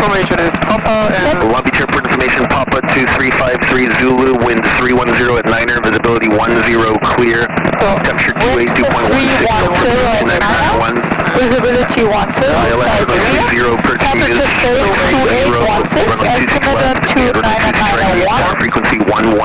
information is Papa and... Long Beach Airport information, Papa 2353 Zulu, wind 310 at 9er, visibility 10 clear, temperature 282.16, visibility 10, ILS 0 per temperature stays 2816, altimeter 29901, frequency 119.4,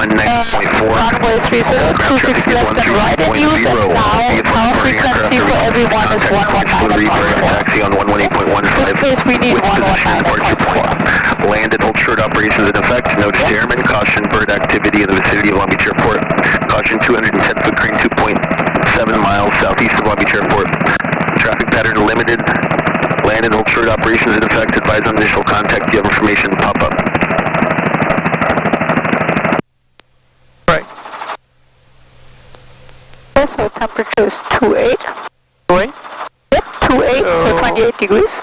runway 30, 26 left and right in use, and now power frequency for everyone is 119.4. Taxi on 118.15. In this case we need 119.4. Landed, hold short operations in effect. Notice to airmen, caution bird activity in the vicinity of Long Beach Airport. Caution 210 foot crane 2.7 miles southeast of Long Beach Airport. Traffic pattern limited. Landed, hold short operations in effect. Advise on initial contact. You have information pop up. Right. Okay, so temperature is 28. 28? Yep, 28, so 28 degrees.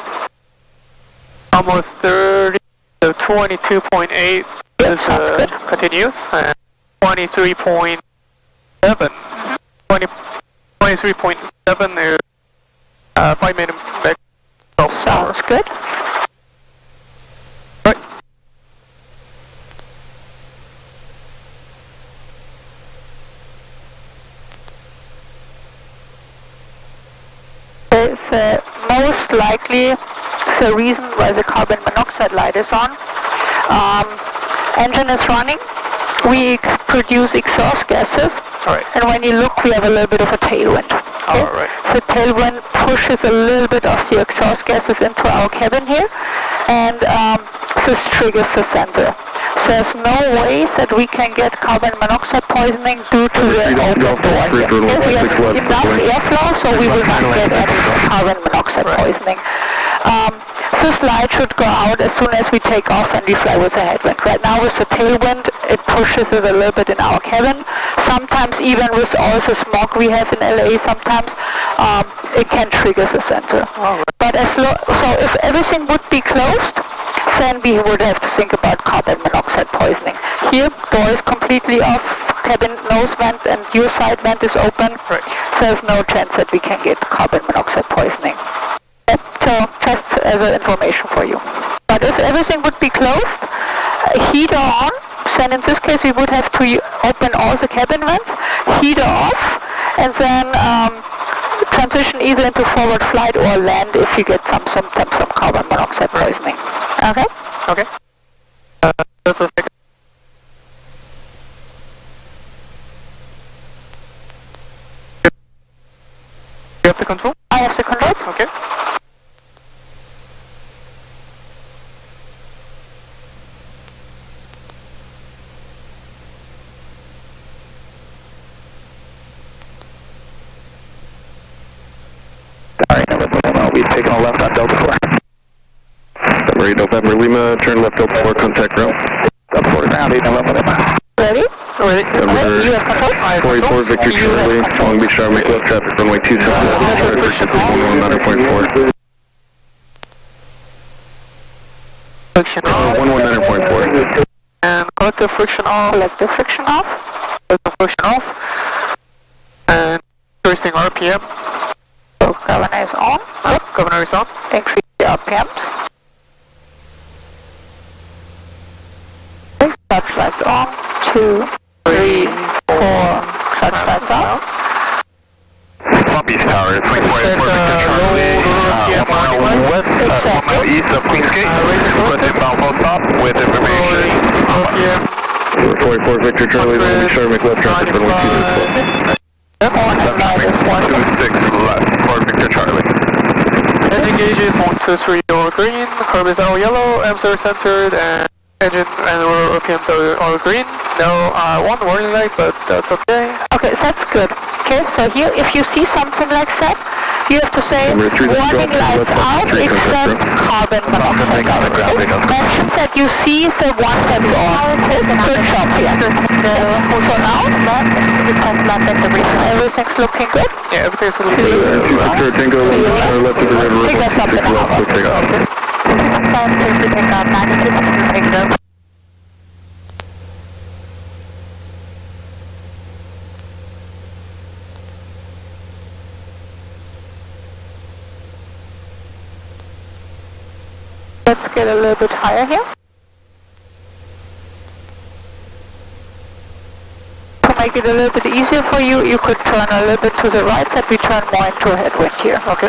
Almost 30, so 22.8 is continuous, and 23.7. 23.7 is 5 minute back. Sounds good. Right. Most likely the reason why the carbon monoxide light is on. Engine is running. We produce exhaust gases. Alright. And when you look, we have a little bit of a tailwind. Okay? Alright. The tailwind pushes a little bit of the exhaust gases into our cabin here, and this triggers the sensor. So there's no way that we can get carbon monoxide poisoning due to the open door here. We have enough airflow, so we will not get any carbon monoxide poisoning. This light should go out as soon as we take off and we fly with a headwind. Right now with the tailwind, it pushes it a little bit in our cabin. Sometimes even with all the smoke we have in LA, sometimes it can trigger the sensor. But so if everything would be closed, then we would have to think about carbon monoxide poisoning. Here, door is completely off, cabin nose vent and your side vent is open. Right. There's no chance that we can get carbon monoxide poisoning. So just as an information for you. But if everything would be closed, heater on, then in this case we would have to open all the cabin vents, heater off, and then transition either into forward flight or land if you get some symptoms from carbon monoxide poisoning. Okay? Okay. Just a second. You have the control? I have the controls. Okay. We've taken a left on Delta 4. November Lima, turn left Delta 4, contact ground. Delta 4 ground, November Lima. Ready? Ready. Okay, you have controls? 44 Victor Charlie, Long Beach Tower, make left traffic, runway 27, frequency 119.4. Friction off. 119.4. And collective friction off. Collective friction off. Collective friction off. And increasing RPM. So governor is on. Yep, governor is on. Increase the RPMs. Clutch lights on. 2, 3, 4. Clutch lights on. Long Beach Tower, 24 Victor Charlie, 1 mile west, 1 mile east of Queensgate. Request inbound full stop with information. RPM. 44 Victor Charlie, Long Beach Tower, make left traffic, runway 27. Yep. 26 left for Victor Charlie. Engine gauge is 123 or green, curb is all yellow, M's are censored, and engine and RPMs are all green. No one warning light, but that's okay. Okay, that's good. Okay, so here, if you see something like that, you have to say warning lights out except carbon monoxide. Mention that you see the one that's on. Good job here. So now, everything's looking good. Yeah, everything's a little bit. Victor Tango, left of the river. Pick us up in an hour. Take off. Let's get a little bit higher here. To make it a little bit easier for you, you could turn a little bit to the right so we turn more into a headwind here. Okay.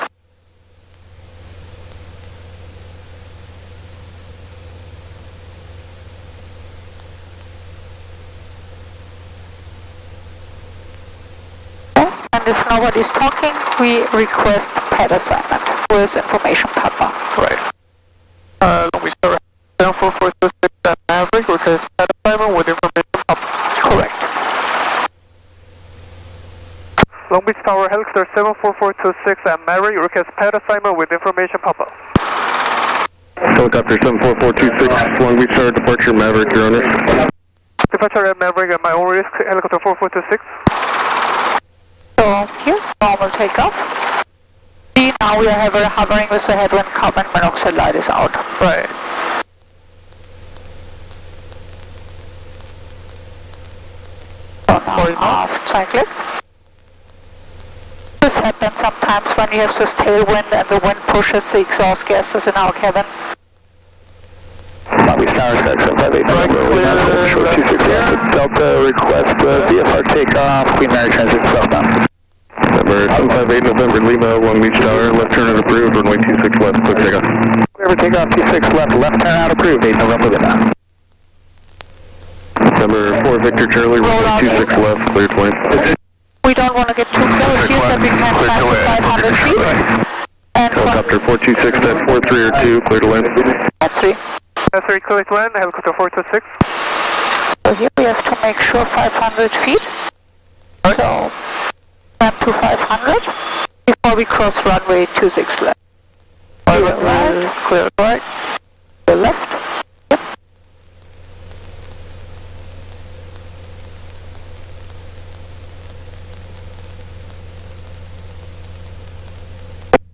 And if nobody's talking, we request pad assignment with information papa. Right. Long Beach Tower 74426 at Maverick, request pad assignment with information papa. Correct. Long Beach Tower Helicopter 74426 at Maverick, request pad assignment with information papa. Helicopter 74426, Long Beach Tower departure Maverick, you're on it. Departure at Maverick at my own risk, helicopter 4426. So here, normal takeoff. See, now we are hovering with the headwind, carbon monoxide light is out. Right. So now cyclic. This happens sometimes when you have this tailwind and the wind pushes the exhaust gases in our cabin. Long Beach Tower, 758, short 26 Delta, request VFR takeoff, Queen Mary transit southbound. Number 758 November Lima, Long Beach Tower, left turn out approved, runway 26 left, quick takeoff. Clear takeoff, 26 left, left turn out approved, 8 November Lima. Number 4 Victor Charlie, runway 26 left, clear to land. We don't want to get too close here, so we can fly to 500 feet. And Helicopter 426 at 43 or 2, clear to land. that's 3. That's 3, clear to land, helicopter 426. So here we have to make sure 500 feet. So, land to 500 before we cross runway 26 left. Clear right, Clear right. clear left. Yep.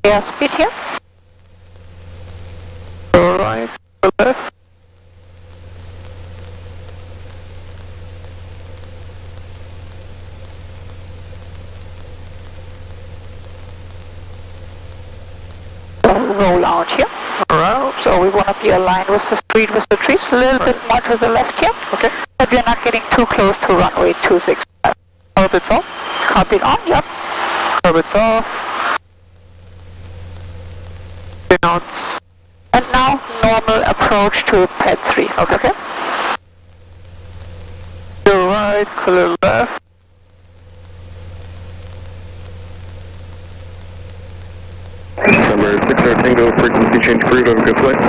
Airspeed here. Right, left. Roll out here. Around. So we want to be aligned with the street, with the trees, a little bit more to the left here. Okay. But we're not getting too close to runway 26. Carpets off. Carpet on, yep. Carpets off. Out. And now normal approach to pad 3. Okay. Clear right, clear left. Number 6 Tango, frequency change approved, have a good flight.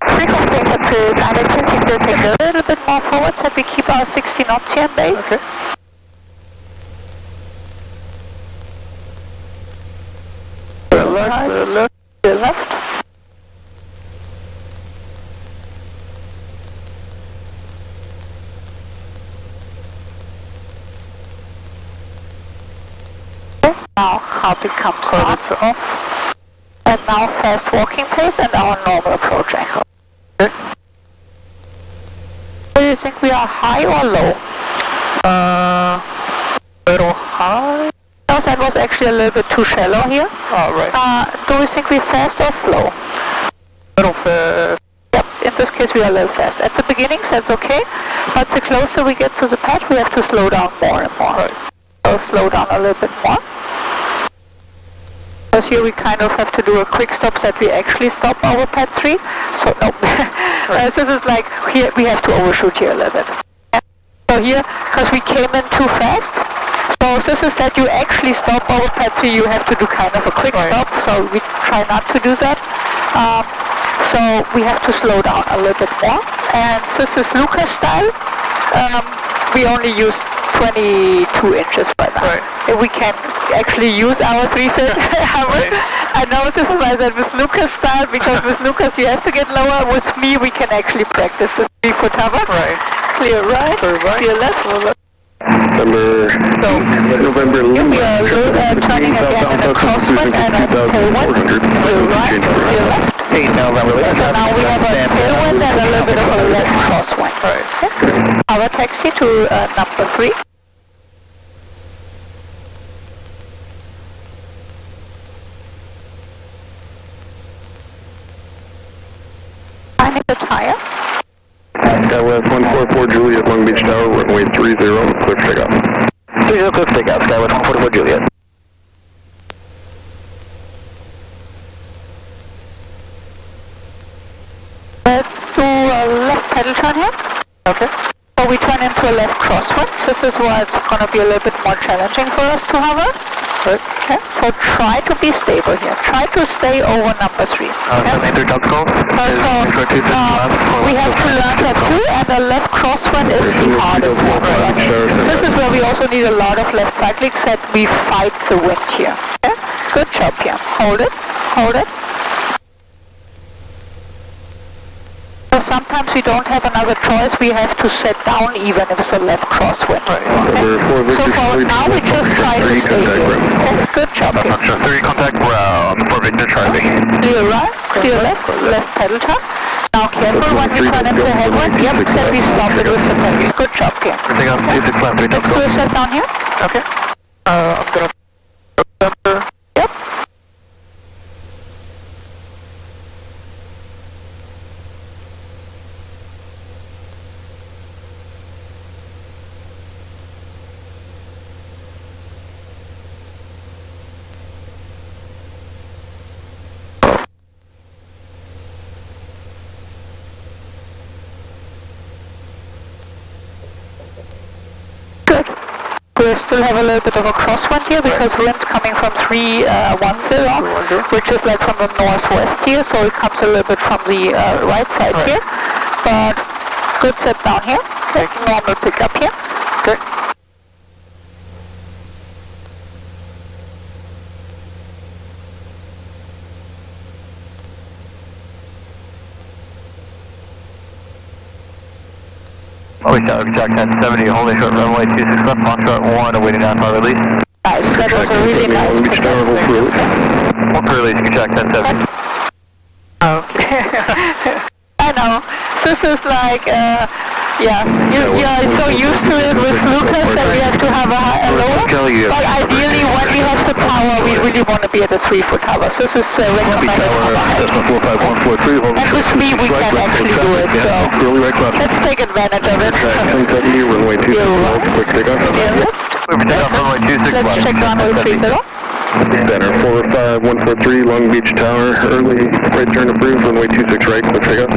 Frequency approved. I'm attempting to take a little bit more forward so we keep our 60 knots here in base. Okay. Clear right, clear left. Clear left. Okay. Now carpet comes on. Carpets off. And now fast walking pace and our normal approach angle. Okay. Do you think we are high or low? Little high. No, that was actually a little bit too shallow here. Oh, right. Do we think we're fast or slow? Little fast. Yep, in this case we are a little fast. At the beginning that's okay, but the closer we get to the pad we have to slow down more and more. Right. So slow down a little bit more. Because here we kind of have to do a quick stop that we actually stop over pad 3. So no, this is like, here we have to overshoot here a little bit. So here, because we came in too fast, so this is that you actually stop over pad 3, you have to do kind of a quick stop, so we try not to do that. So we have to slow down a little bit more. And this is Lucas style. We only use 22 inches right now. Right. If we can actually use our 3-foot hammer. I know this is why I said with Lucas style, because with Lucas you have to get lower. With me we can actually practice the 3-foot hammer. Right. Clear right, clear left. Number November Here we Lima, are turning again in a crosswind and a tailwind. Clear right, clear left. 8 November Lima. So now we have a tailwind and a little bit of a left crosswind. Right. Okay. Our taxi to number 3. Finding the tire. Skywest 144 Juliet, Long Beach Tower, runway 30, clear for takeoff. 30, clear for takeoff, Skywest 144 Juliet. Let's do a left pedal turn here. Okay. So we turn into a left crosswind. This is where it's going to be a little bit more challenging for us to hover. Right. Okay. So try to be stable here. Try to stay over number 3. Okay. We have to learn that too, and the left crosswind is the hardest one for us. This is where we also need a lot of left cycling, except we fight the wind here. Okay? Good job here. Hold it. Hold it. So sometimes we don't have another choice, we have to set down even if it's a left crosswind. Okay? So for now we just try to stay here. Okay? Good job here. 3 contact ground for Victor Charlie. Clear right, clear left, left pedal turn. Now careful when we turn into a headwind. Yep, said we stop it with the pedals. Good job here. Everything else, 26 left, 3 Let's do a set down here. Okay. I'm gonna center. Yep. Good. We still have a little bit of a crosswind here because wind's coming from 310, which is like from the northwest here, so it comes a little bit from the right side here. But good set down here. Okay. Normal pickup here. Okay. Always tower, Jack 1070, holding short runway 26 left, Foxtrot 1, awaiting downpower release. Nice, that was a really nice pickup. One for release, Jack 1070. Okay. I know. This is like, yeah, you're so used to it with Lucas that we have to have a lower. But ideally, when we have the power, we really want to be at a 3-foot hover. So this is recommended hover height. And with me, we can actually do it. So let's take advantage of it. Runway 26 left, quick takeoff. Let's check runway 30. Center 45143 Long Beach Tower, early right turn approved, runway 26 right, quick takeoff.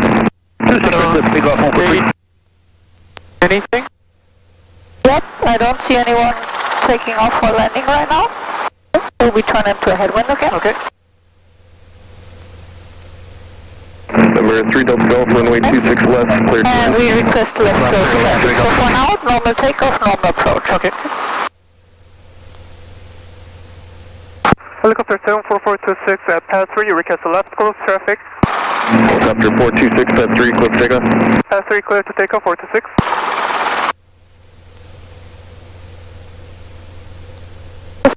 Anything? Yep, I don't see anyone taking off or landing right now. So we turn into a headwind again. Okay. Number 3 Delta Golf, runway 26 left, cleared. And we request left close traffic. So for now, normal takeoff, normal approach. Okay. Helicopter 74426 at pass 3, you request a left close traffic. Helicopter 426 at 3, quick takeoff. Pass 3 clear to takeoff, 426.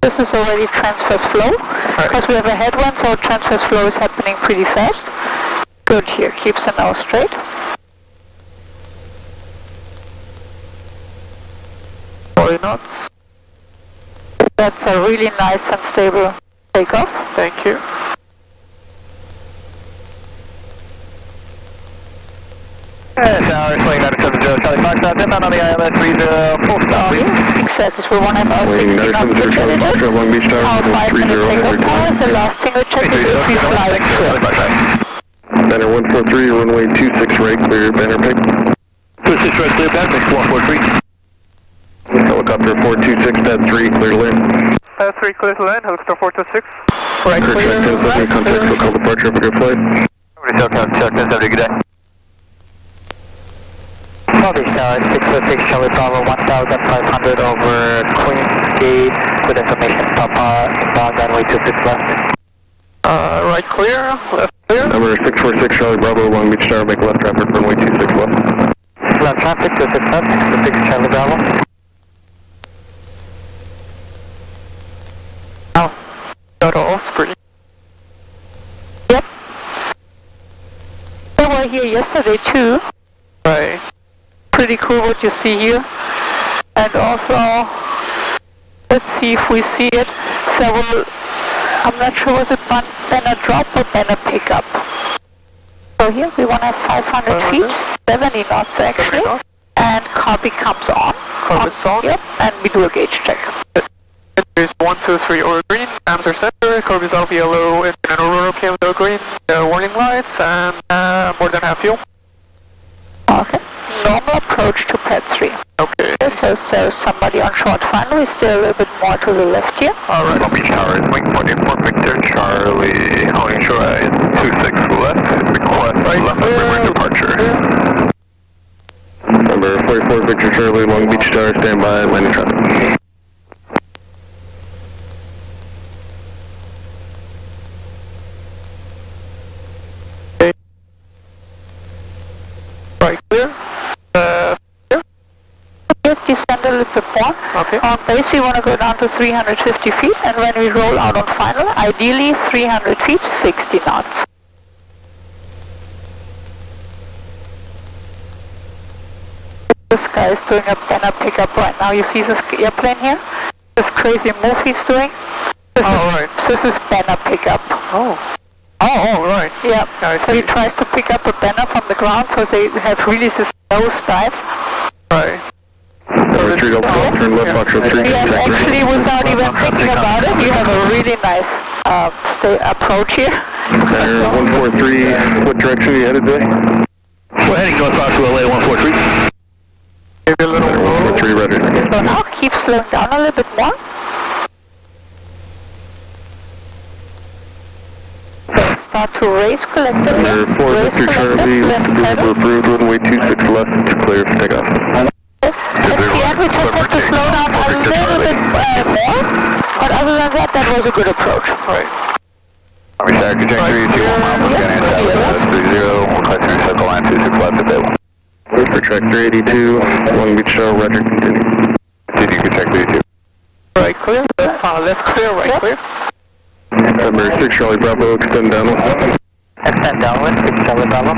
This is already transverse flow, because we have a headwind, so transverse flow is happening pretty fast. Good here, keeps the nose straight. Why not? That's a really nice and stable takeoff. Thank you. Tower, swing 970, Charlie Foxtrot, inbound on the ILS 30, stop. Exactly, so we want to have our Waiting 16 up 970, Charlie to Foxtrot, Long Beach Tower, our 5-minute 30, takeoff time. The last thing we check is if we fly through. Banner 143, runway 26 right, clear banner pick. 26 right, clear banner pick, 143. Helicopter 426 at 3, clear to land. Pass 3 clear to land, helicopter 426. Right, Check clear. 1070, contact for call departure, have a good flight. Check 1070, good day. Long Beach Tower, 606 Charlie Bravo 1500 over Queen's Gate with information Papa inbound runway 26 left. Right clear, left clear. Number 646 Charlie Bravo, Long Beach Tower, make left traffic, runway 26 left. Left traffic 26 left, 606 Charlie Bravo. Now, got Osprey. Yep. They were here yesterday too. Right. Pretty cool what you see here. And also, let's see if we see it. So I'm not sure was it banner drop or banner pickup. So here we want to have 500 feet, 70 knots actually, and copy comes on. Corbet's on. Yep, and we do a gauge check. There's 1, 2, 3 or green, Amster center, Corbet's alpha yellow, engine and rotor PM green, warning lights, and more than half fuel. Okay, normal approach to pad 3. Okay. So there's somebody on short final, we stay a little bit more to the left here. Alright, Long Beach Tower is wing 44 Victor Charlie, holding shore at 26 left, request left river departure. Number 44 Victor Charlie, Long Beach Tower, stand by, landing traffic. Right, clear. Descend a little bit more. Okay. On base we want to go down to 350 feet, and when we roll out on final, ideally 300 feet, 60 knots. This guy is doing a banner pickup right now. You see this airplane here? This crazy move he's doing? This is banner pickup. Oh, right. Yeah. I So he see. tries to pick up a banner from the ground, so they have really this nose dive. Right. Retreat over, turn left, box up 3. Yes, actually, without even thinking about it, you have a really nice approach here. Center 143, what direction are you headed today? We're heading north box to LA 143. Maybe a little low. 143, ready. So now keep slowing down a little bit more. So start to raise collectively. Number 4 Raise Victor Charlie, left approve pedal. approved, runway 26 left, clear for takeoff. At the end, we just have to slow down a little bit more, but other than that, that was a good approach. Right. Reset trajectory, 21 miles, we're getting inside 30, we'll cut through circle line 26 left at table. For track 382, Long Beach Tower, roger, continue. Continue for track 382. Right, clear. Left clear, right clear. Number 6 Charlie Bravo, extend downwind. Extend downwind, 6 Charlie Bravo.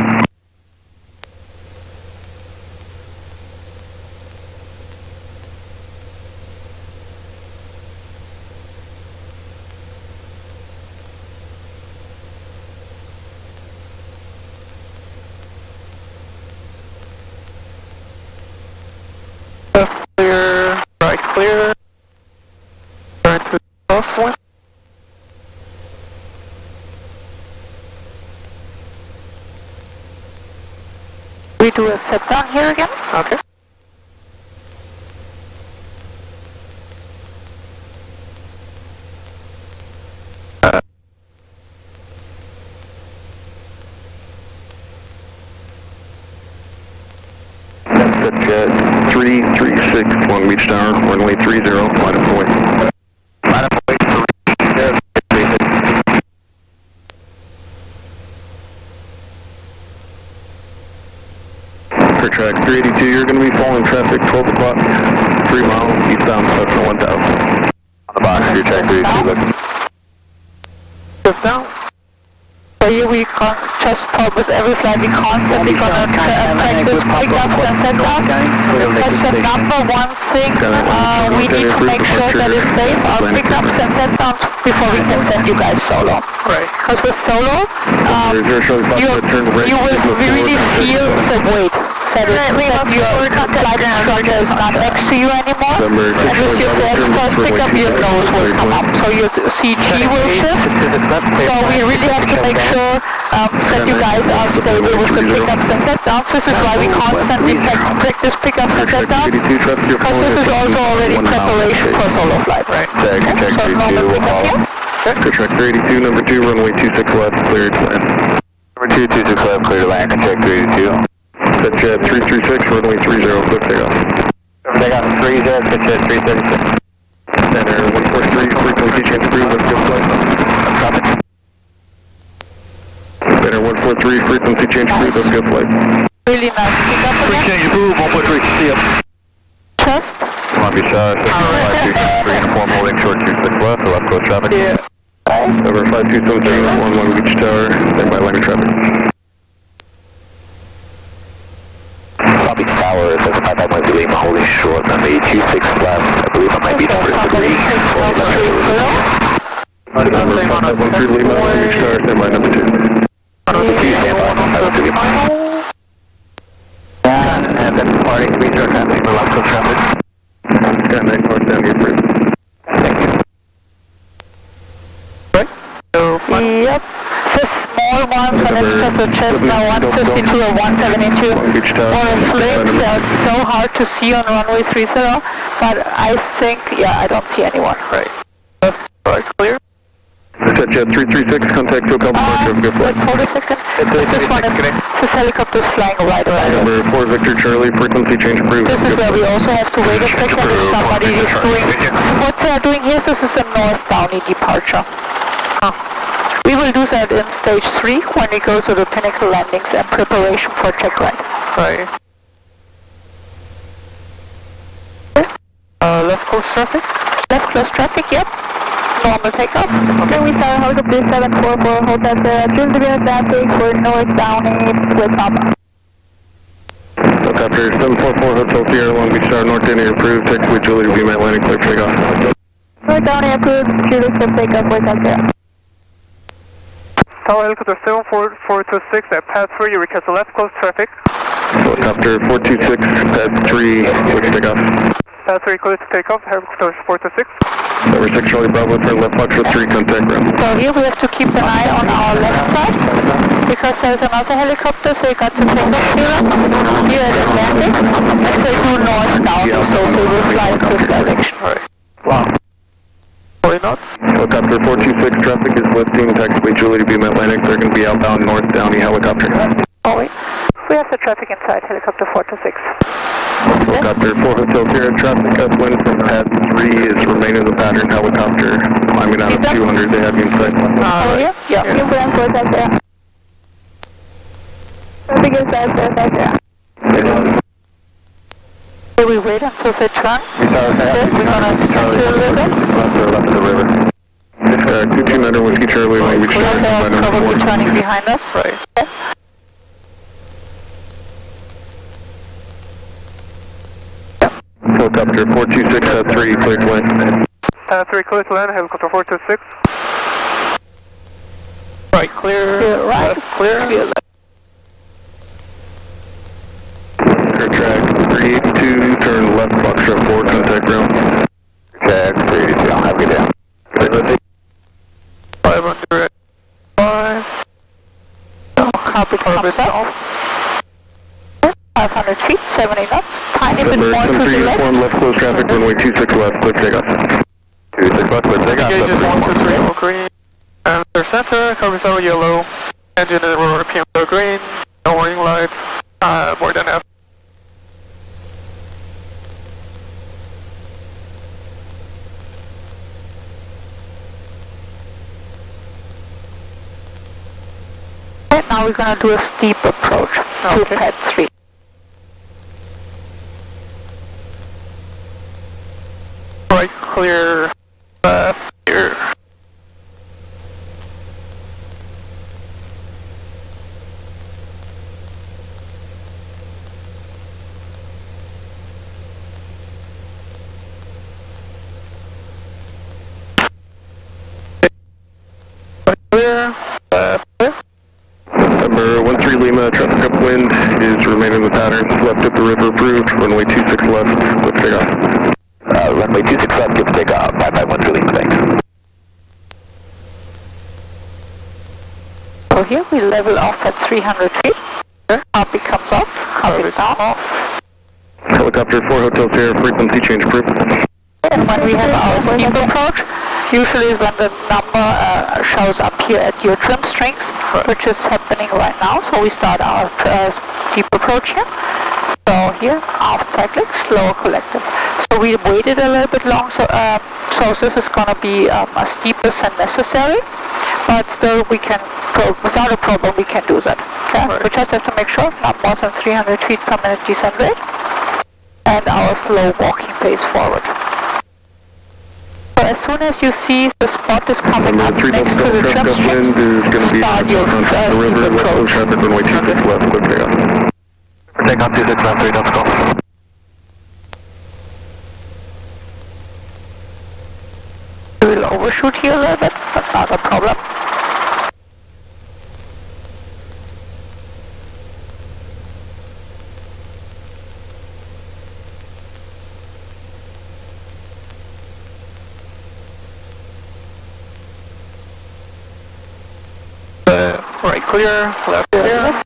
Left clear, right clear. Turn to the crosswind. We do a step down here again. Okay. That's jet 336, Long Beach Tower, runway 30, line of way. Line of way 30, for track 382, you're going to be following traffic 12 o'clock, 3 miles, eastbound Cessna 1000. On the box for your track 382, look. Step down. So here we just promise every flight we constantly gonna practice pickups and set downs. Because the number one thing we need to make sure that is safe are pickups and set downs before we can send you guys solo. Right. Because with solo, you will really feel the weight. That your flight instructor is not next to you anymore. And with your first pickup, your nose will come up. So your CG will shift. So we really have to make sure that you guys are stable with the pickups and set downs. This is why we constantly practice pickups and set downs. Because this is also already preparation for solo flight. Right. Okay, so normal pickup here. For track 382, number 2, runway 26 left, cleared to land. Number 2, 26 left, clear to land, check 382. Set jet 336, runway 30, clear takeoff. Takeoff 30, set jet 336. Center 143, frequency change through, let's go flight. Copy. Center 143, frequency change through, let's go flight. Really nice pickup again. Change through, 143, see ya. Just. Long Beach Tower, 523, uniform holding short 26 left, or left coast traffic. Yeah. Over 5270, Long Beach Tower, standby line of traffic. Long Beach Tower, it says 55 Lima, holding short, number 826 left. I believe I might be the first degree. Number 513 Lima, Long Beach Tower, standby number 2. Number 2, standby, number 2. little more, so let's just adjust now 152 or 172. Or a sling, they're so hard to see on runway 30, but I think, yeah, I don't see anyone. Right. Right, clear. Jet 336, contact to departure, good flight. Let's hold a second. This helicopter's flying right around. Number 4 Victor Charlie, frequency change approved. This is where we also have to wait a second if somebody is doing... What they are doing here, this is a north Downey departure. We will do that in stage 3 when we go to the pinnacle landings and preparation for check right. Right. Left close traffic? Left close traffic, yep. Normal takeoff. Okay, we start helicopter 744, hold that there. Klgb Atlantic for North Downey with Papa. Helicopter 744 Hotel Sierra Long Beach Tower, North Downey approved, taxiway Julie to be my landing clear takeoff. North Downey approved, Julie for takeoff with us there. Tower helicopter 74426 at path 3, you request a left close traffic. Helicopter 426, pad 3, clear to takeoff. Path 3 clear to take off, helicopter 426. Number 6 Charlie Bravo, turn left Foxtrot 3, contact ground. So here we have to keep an eye on our left side because there's another helicopter, so you got the takeoff clearance here at Atlantic. And they do north down, so they will fly in this direction. Right. Wow. 40 knots. Helicopter 426, traffic is lifting, taxiway Julie to be my Atlantic, they're going to be outbound North Downey helicopter. Oh wait. We have the traffic inside, helicopter 426. Helicopter 4 Hotel Sierra, traffic upwind from pad 3 is remaining the pattern, helicopter climbing out of 200, they have you inside. Oh yeah? Yeah. Ambulance with us there. Traffic is there. Will we wait until they turn? Okay, we're gonna turn to a little bit. Left of the river. 229 Whiskey Charlie, Long Beach We also Tower, are probably turning behind us. Right. Okay. Helicopter 426 at 3, clear to land. Path 3 clear to land, helicopter 426. Right, clear. Clear right. Left, clear. Clear left. Clear track 382, turn left Foxtrot 4, contact ground. Track 382, I'll have you down. 500. 5. Copy, comes up. 500 feet, 70 knots, tiny bit Number more to the left. 7381, left close traffic, runway 26 left, clear takeoff. 26 left, clear takeoff. Engages 123, all green. And their center, covers out yellow. Engine and rotor PM are green. No warning lights. More than F. And now we're going to do a steep approach to pad 3. Right, clear. Left, clear. Right, clear. Left, clear. Number 13 Lima, traffic upwind is remaining the pattern, left of the river approved, runway 26 left, clear takeoff. Runway 26 left, give takeoff, 551 Lima, thanks. So here we level off at 300 feet. Copy comes up, copy down. Helicopter 4 Hotel Sierra, frequency change approved. And when we have our steep approach, usually when the number shows up here at your trim strings, which is happening right now. So we start our steep approach here. So here, aft cyclic, slower collective. So we waited a little bit long, so this is going to be as steep as necessary, but still we can, without a problem, we can do that. Okay? We just have to make sure not more than 300 feet per minute descent rate, and our slow walking pace forward. So as soon as you see the spot is coming up next to the trim strings, start your steep approach. Traffic runway 26 left, clear takeoff. Takeoff 26 left, 3 knots, go. We will overshoot here a little bit, but not a problem. right clear, left clear.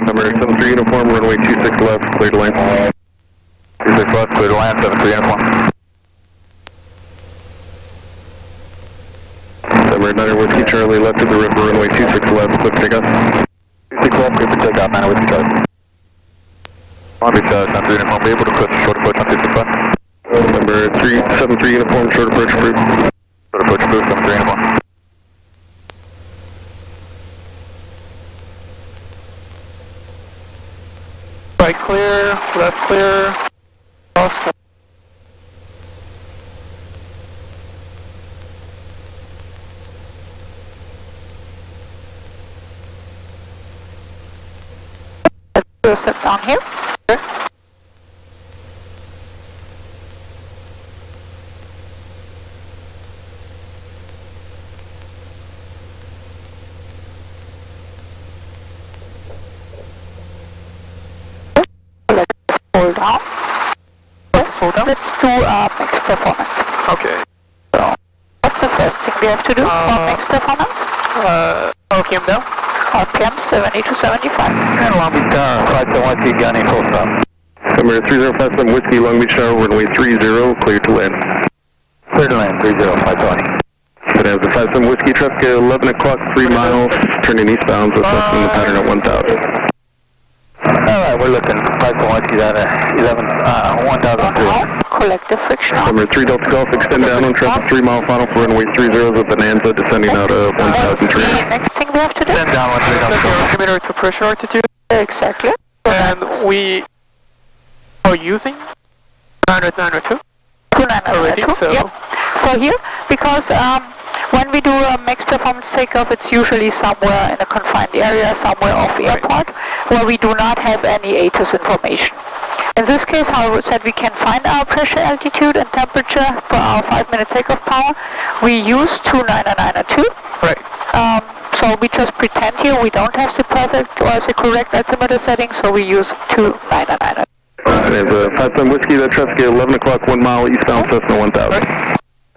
Number 73 uniform, runway 26 left, clear to land. 26 left, clear to land, 73 uniform. Number 9 Whiskey Charlie, left of the river, runway 26 left, clear for takeoff. 26 left, clear for takeoff, 9 Whiskey Charlie. Long Beach 73 uniform, be able to put short approach on 26 left. Number 373 uniform, short approach approved. Short approach approved, 73 uniform. Right clear, left clear, cross. We'll sit down here. Okay. Hold down. Hold down. Let's do max performance. Okay. So, what's the first thing we have to do for max performance? RPM down. RPM 70 to 75. And Long Beach Tower, flight to 1 Gunny, full stop. Number 3057 Whiskey, Long Beach Tower, runway 30, clear to land. Clear to land, 30, 520. It has a 57 Whiskey traffic at 11 o'clock, 3 miles, turning eastbound, so assessing the pattern at 1000. Alright, we're looking, flight to 1 at 1003. Now, collective friction off. Number 3 Delta Golf, extend down on traffic, 3 mile final for runway 30 with Bonanza descending out of What's the 1003. next thing we have to do? Then down 1 Set your altimeter to pressure altitude, Exactly. and we are using 902. 2992. so- Yep. So here, because when we do a max performance takeoff, it's usually somewhere in a confined area, somewhere off the airport, where we do not have any ATIS information. In this case, however, said we can find our pressure, altitude, and temperature for our 5-minute takeoff power. We use 2992. Right. So we just pretend here we don't have the perfect or the correct altimeter setting, so we use 2992. It has a 57 Whiskey, that traffic at 11 o'clock, 1 mile eastbound, Cessna 1000.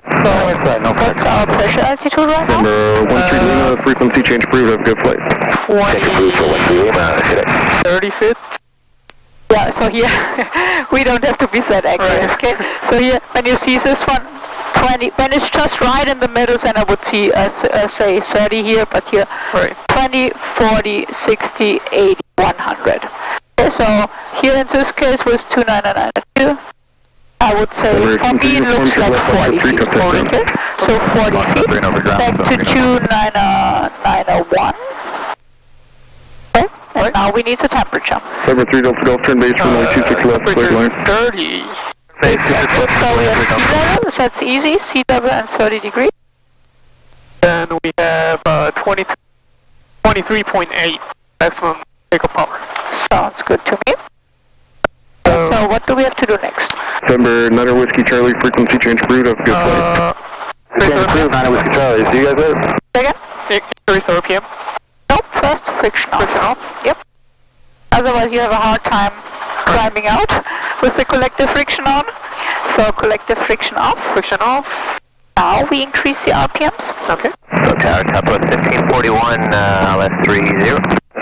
So what's our pressure altitude right now? Number 13 Lima, frequency change approved, have a good flight. 30 feet. Yeah, so here, we don't have to be that accurate, Right. okay? So here, when you see this one, 20, when it's just right in the middle, then I would see, say, 30 here, but here, Right. 20, 40, 60, 80, 100. Okay, so here in this case with 2992, I would say, for me it looks like 40 feet. Okay? So 40 feet, back to 2901. Okay, and now we need the temperature. Number 3 Delta Golf, turn base, runway 26 left, clear to land. 30. So we have sea level, so that's easy, sea level and 30 degrees. And we have 23.8 maximum takeoff power. Sounds good to me. So what do we have to do next? Number 9 Whiskey Charlie, frequency change approved, have a good flight. Pressure 9 Whiskey Charlie, see you guys later. Again? increase RPM. Nope, first friction off. Friction off. Yep. Otherwise you have a hard time climbing out with the collective friction on. So collective friction off. Friction off. Now we increase the RPMs. Okay. So tower, top of 1541, left 30.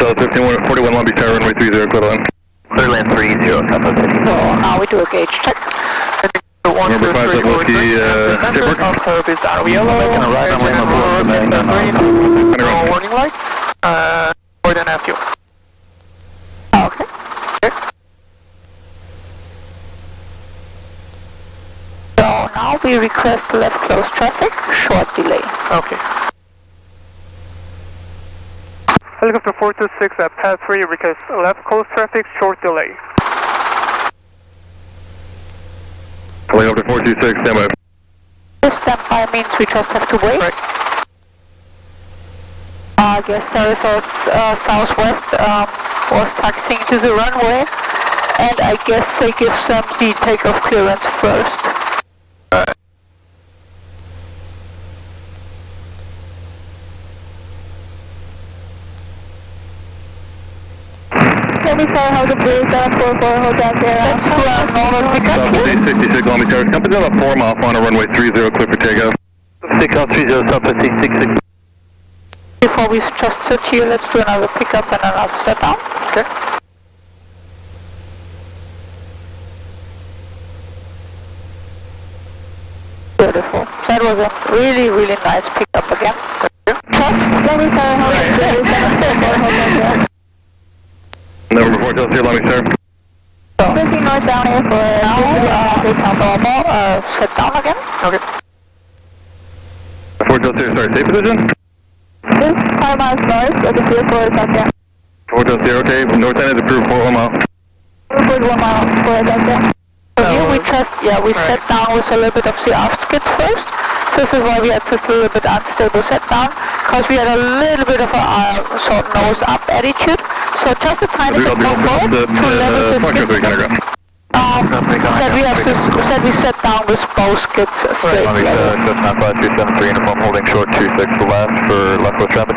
So 1541 Long Beach Tower, runway 30, clear to land. Clear land 30, top of 15. So now we do a gauge check. Number 5 Whiskey, Tipper. Curve is out of yellow. Making a right on Lima Blue. Green. No warning lights. More than half fuel. Okay. So now we request left close traffic, short delay. Okay. Helicopter 426 at path 3, request left close traffic, short delay. Helicopter 426, stand by. This standby means we just have to wait. Right. I guess the results southwest was taxiing to the runway, and I guess they give them the takeoff clearance first. Kirby Star, Klgb 744, hold down there. Let's do a normal pickup here. 66 Long Beach Tower, company on a 4 mile on a runway 30, clear for takeoff. 6030, South 66. Before we just sit here, let's do another pickup and another set down. Okay. Beautiful. That was a really, really nice pickup again. Trust. Kirby Star, Klgb 744, hold down there. Number 4, Delta Long Beach Tower. 50 north down here for Normal, set down again. Okay. 4 Delta, sorry, safe position? this 5 miles north of the field for South. 4 Delta, okay, north end is approved for 1 mile. Forward 1 mile for South. So here we just, we set down with a little bit of the aft skids first. So this is why we had this little bit unstable set down, because we had a little bit of a sort of nose up attitude. So just a tiny bit more forward to level the skids. Said we set down with both skids straight level. Just 95273 uniform holding short 26 left for leftward traffic.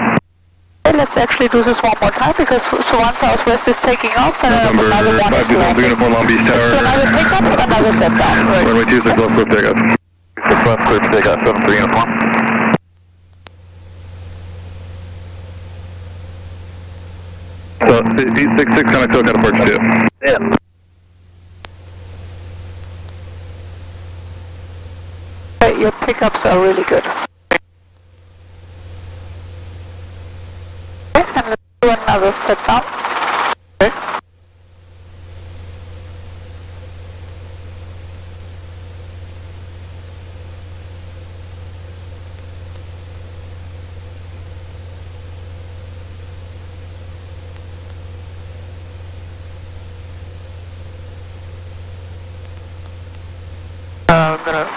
Okay, let's actually do this one more time, because so one southwest is taking off and Number another one is 5 landing. uniform Long Beach Tower. So another pickup, another set down. Runway 26 left, clear for takeoff. 6 left, clear for takeoff, 73 uniform. So, 866 kind of took out of port 2. Yeah. Your pickups are really good. Okay, and let's do another set down. Okay. I'm gonna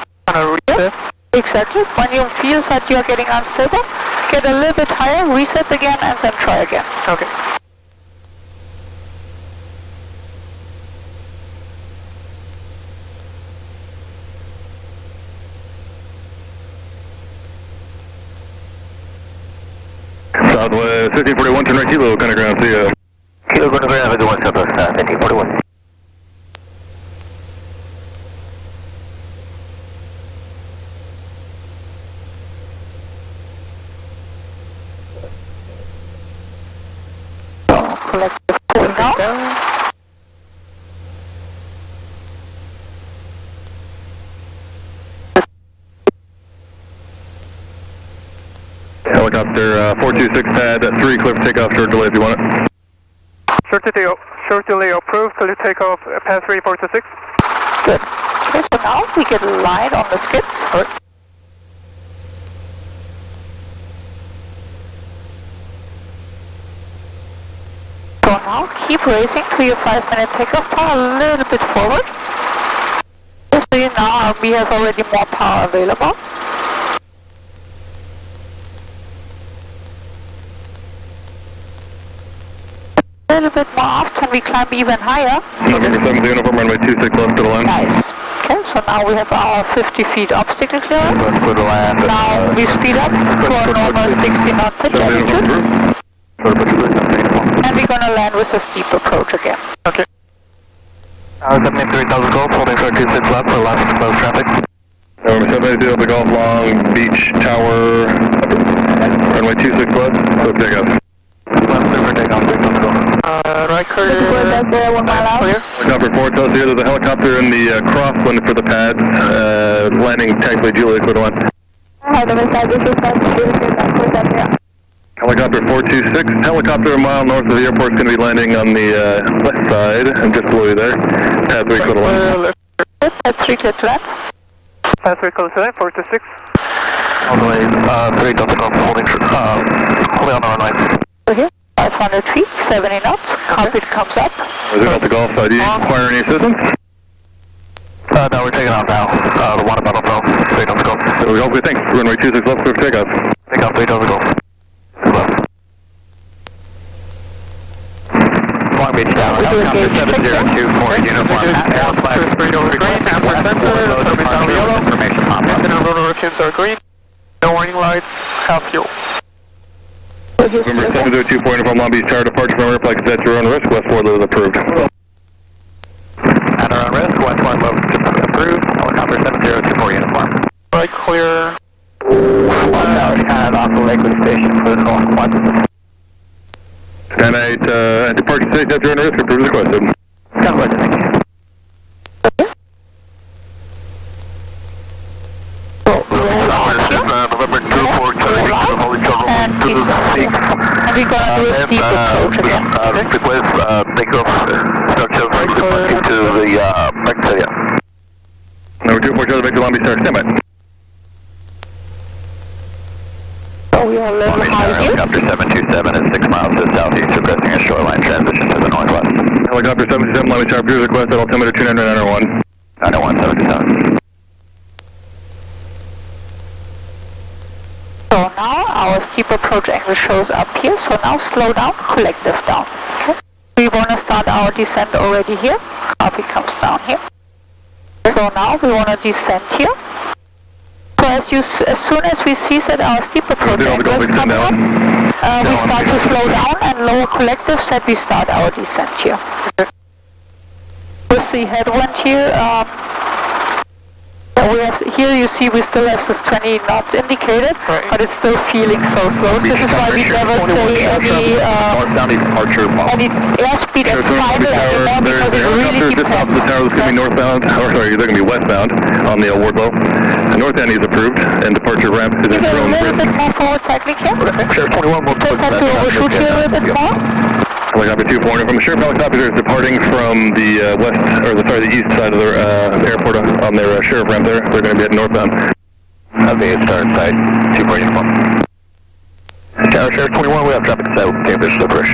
reset. Exactly. When you feel that you are getting unstable, get a little bit higher, reset again, and then try again. Okay. Southwest 1541, turn right kilo, kind of ground, see ya. Kilo going to ground, have the 1 Southwest, 1541. Collective pull down. Helicopter 426 pad 3, clear for takeoff, short delay if you want it. Short delay approved, clear takeoff, pass 3426. Good. Okay, so now we get a line on the skids. So now keep racing to your 5-minute takeoff power a little bit forward. Just so you know, we have already more power available. A little bit more often, we climb even higher. November 7th, uniform, runway 26 left to the line. Nice. Okay, so now we have our 50 feet obstacle clearance. Left to the land. Now we speed up to our normal 60 knot pitch altitude. And we're going to land with a steep approach again. Okay. 73,000 Golf, holding short 26 left for last close traffic. November 780, the Golf Long Beach Tower, runway 26 left, clear for takeoff. Left, clear for takeoff, 6 Golf. Right clear. There, 1 mile out. Clear. Helicopter 4 tells you there's a helicopter in the crosswind for the pad, landing taxiway Julia, clear to land. Hi, the side, this is South. Helicopter 426, helicopter a mile north of the airport is going to be landing on the west side, and just below you there. Pad 3, clear to land. That's 3 clear to land. Pass 3 close to line, 426. All the way, 3 Delta Golf, holding on the runway. So here, 500 feet, 70 knots, carpet comes up. Is it Delta Golf, do you require any assistance? No, we're taking off now. The water bottle fell. 3 Delta Golf. There we go, okay, thanks. Runway 26 left, clear for takeoff. Takeoff, 3 Delta Golf. Left. Long Beach down, helicopter 702 uniform, Air flag, Speed over green, answer center, turbines out yellow, information pop up. engine and rotor fumes are green, no warning lights, half fuel. November 702 from Long Beach Tower, departure from Airplex, that's your own risk, West 4 load approved. At our own risk, West 1 load approved, helicopter 7024 uniform. Right, clear. 1 tower scan off the Lakewood station for the northwest. And departure state, that's your own risk, approved requested. Got thank you. November 247, And we're gonna do a steep approach again. Request takeoff structure to the back area. Number 247, back to Long Beach Tower, stand by. So we are a little high here. Helicopter 727 is 6 miles to the southeast, requesting a shoreline transition to the northwest. Helicopter 727, Long Beach Tower, please request at altimeter 2901. 90177. So now our steep approach angle shows up here. So now slow down, collective down. Okay. We want to start our descent already here. Copy comes down here. So now we want to descend here. So as soon as we see that our steep approach angle is coming up, we start to slow down and lower collective, that we start our descent here. With the headwind here, we have, here you see we still have this 20 knots indicated, but it's still feeling so slow. This is why we never say any airspeed at final anymore, because it really depends. The tower is going to be northbound, or sorry, they're going to be westbound on the Wardlow. The north end is approved, and departure ramp is in a drone little bit more forward cycling here. Sheriff 21 will just have to overshoot here a little bit more. Helicopter 240 from the Sheriff helicopter is departing from the the east side of the airport on their Sheriff ramp there. They're going to be heading northbound. Okay, start side 240 from. Tower Sheriff 21, we have traffic south, Cambridge to approach.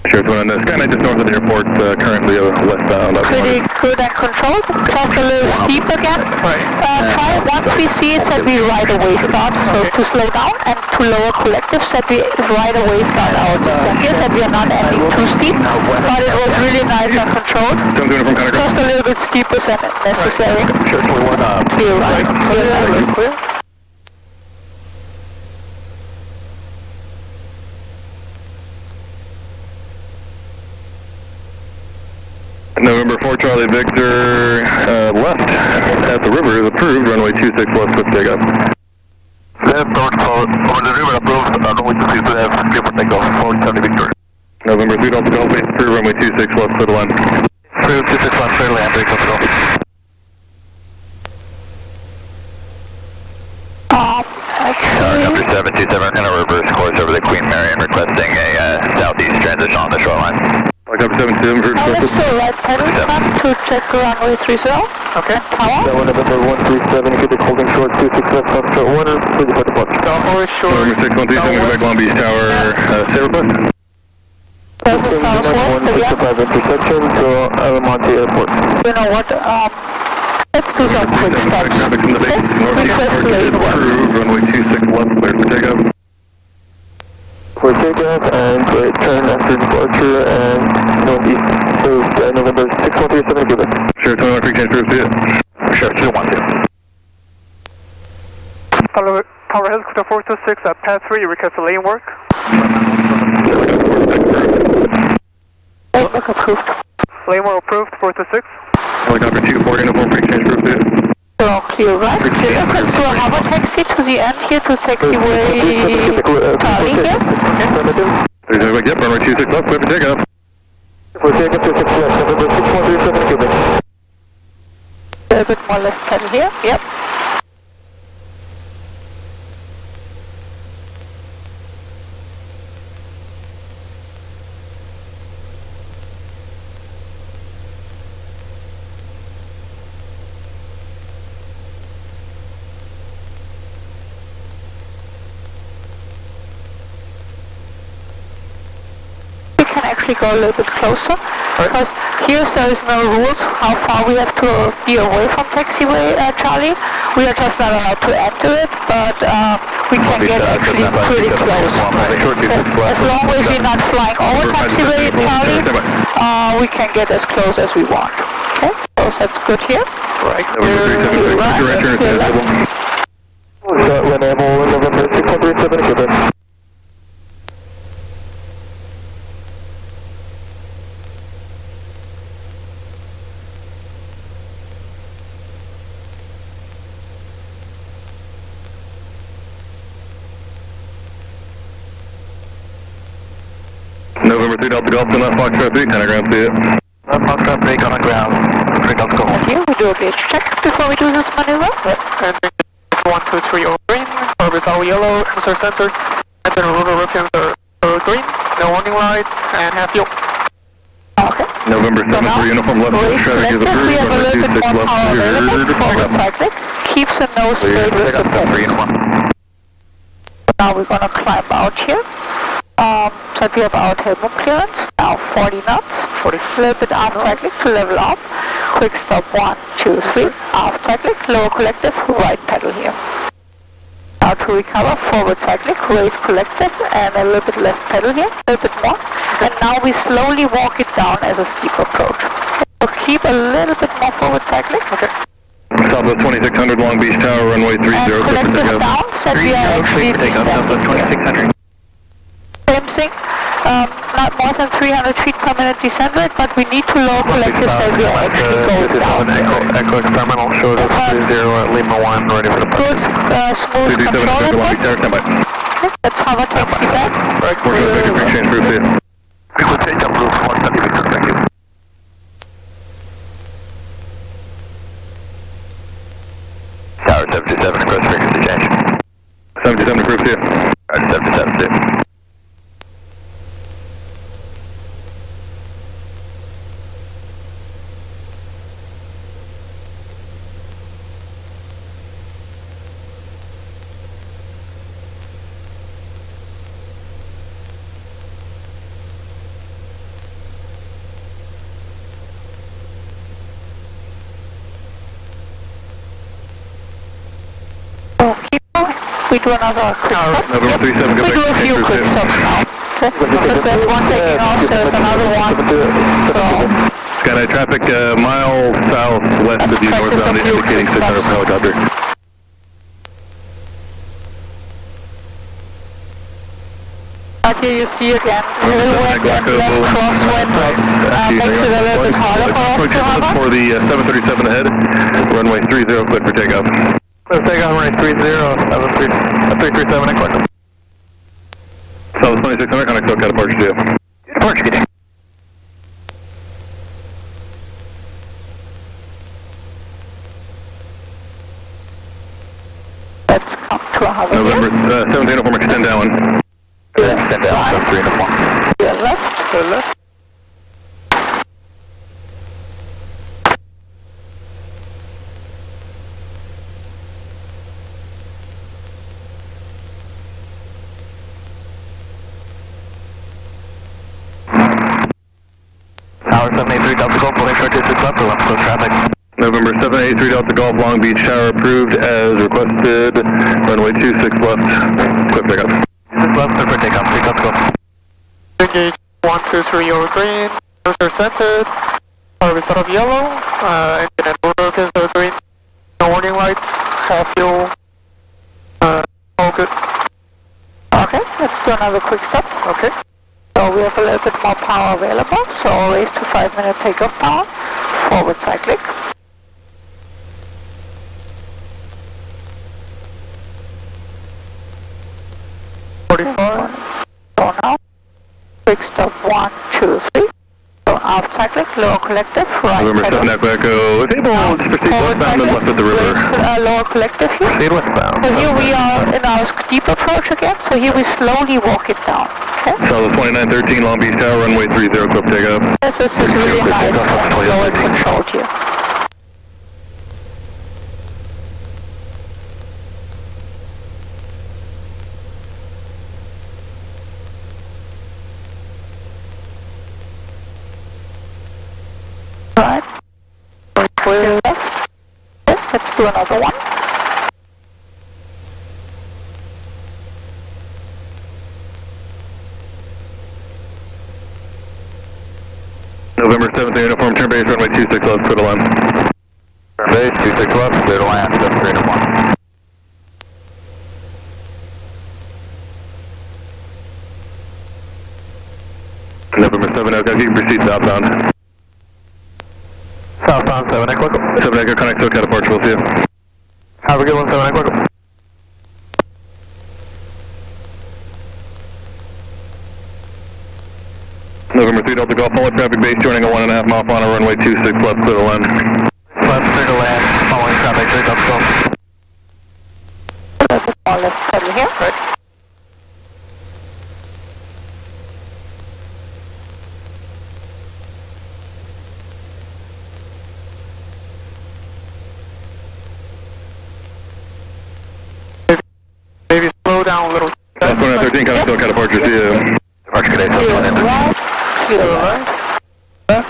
Sheriff 21, Skyline just north of the airport, currently westbound. Pretty good and controlled. Just a little steep again. Try once we see it that we right away start. So to slow down and to lower collective, that we right away start our descent. Yes, that we are not ending too steep, but it was really nice and controlled. Just a little bit steeper than necessary. Sheriff 21, clear right. Clear. November 4 Charlie Victor left at the river is approved, runway 26 left with takeoff. Left over the river approved, runway 26 left, clear for takeoff, 4 Charlie Victor. November 3 Delta Golf, approved, runway 26 left, clear to land. Approved, 26 left, clear to land, take Delta Golf. Helicopter 727 going to reverse course over the Queen Mary and requesting a southeast transition on the shoreline. Helicopter 727 for let's do right pedal front to check runway 30. Okay. Tower. November 137, keep it holding short, 26 left, short water, please depart the box. Downward short. November 613, we go back Long Beach Tower, say request. Southwest again. Intersection to Alamonte Airport. You know what, let's do some quick stops. Traffic from the base, Request lane 1. approved, runway 26 left, clear for takeoff. For takeoff and right turn after departure and northeast. So November 6137, good. Sure, 21 free change, proof, see it. Sure, 212. Tower Helicopter 426 at pad 3, request lane work. Lane work approved. Lane work approved, 426. Helicopter 240, no more free change, proof, see it. So clear right. Clear. Let's do a hover taxi to the end here to taxiway Charlie here. Okay. Yep, runway 26 left, clear for takeoff. For takeoff, 26 left, November 6137, Quebec. A little bit more left pedal here. Yep. Actually go a little bit closer, because here there is no rules how far we have to be away from taxiway Charlie. We are just not allowed to enter it, but we can get actually pretty close. As long as we're not flying over taxiway Charlie, we can get as close as we want. Okay, so that's good here. Right. November 613, November 3 Delta Golf, left Foxtrot 3, 10 ground, see it. Left Foxtrot 3, on ground, 3 Delta Golf. Thank you. We do a gauge check before we do this maneuver. And it's 123 over green, curve is all yellow, sensor censored, engine rotor RPMs are green, no warning lights, and half fuel. Okay. November 7 for uniform left traffic is approved. We have a little bit more power available, forward cyclic. Keeps the nose straight with the bend. Now we're going to climb out here. So we have our table clearance, now 40 knots, 40, a little bit aft cyclic to level up, quick stop 1, 2, 3, aft cyclic, lower collective, right pedal here. Now to recover, forward cyclic, raise collective, and a little bit left pedal here, a little bit more, and now we slowly walk it down as a steep approach. So keep a little bit more forward cyclic. Okay. Stop at 2600 Long Beach Tower, runway 30. And collective down, so we are actually descending. 2600. Same thing, not more than 300 feet per minute descent rate, but we need to lower collective so we are actually going down. Echo experimental showed us 30 at Lima 1, ready for the Good, smooth control input. Let's hover taxi back. We're going to make a free change proof here. We will take up roof 130 Victor, thank you. Tower 77, across frequency change. 77 approved here. 77, see. We do another quick stop. November 37, go We back do a to few change quick proof stops now. Okay? Because there's one taking off, there's another one. So, Skydive traffic mile southwest of you northbound indicating 600 helicopter. out here you see again, a little wind and left crosswind. Makes it a little bit harder for us to hover. For the 737 ahead, runway 30, clear for takeoff. Take on runway 30, 337 and clear. So 2600, connect to departure 2. Departure, getting. Let's come to a hover November here. 17 uniform, extend down. Extend down, 3 uniform. Yeah, left. Tower 783 Delta Golf, fully instructed 6 left, left close traffic. November 783 Delta Golf, Long Beach Tower approved as requested. Runway 26 left, quick pickup. 6 left, clear for takeoff, 3 Delta Golf. Engage 123 over green, sensor centered, orbit set of yellow, engine and motor pins are green, no warning lights, half fuel, all good. Okay, let's do another quick stop. Okay. So we have a little bit more power available, so raise to 5-minute takeoff power, forward cyclic. So now, quick stop 1, 2, 3. So aft cyclic, lower collective, right November 7 pedal. Echo, table, just proceed Forward westbound and left of the river. raise, lower collective here. Proceed westbound. So here we are in our steep approach again, so here we slowly walk it down. Okay? So 2913 Long Beach Tower, runway 30, quick takeoff. This is really nice and slow and controlled here. Right. Clear left. Okay, let's do another one. November 7th uniform, turn base, runway 26 left, clear to land. Turn base, 26 left, clear to land, 731. November 7 Echo, you can proceed southbound. Southbound 7 Echo. 7 Echo, connect to departure, we'll see you. Have a good one, 7 Echo. November 3 Delta Golf, all traffic base joining a 1.5 mile final runway 26 left, clear to land. Left, clear to land, following traffic, 3 Delta Golf. All left pedal here. Right. Maybe slow down a little. That's 113, kind of still got departure to you. Departure today, so Clear right, clear right.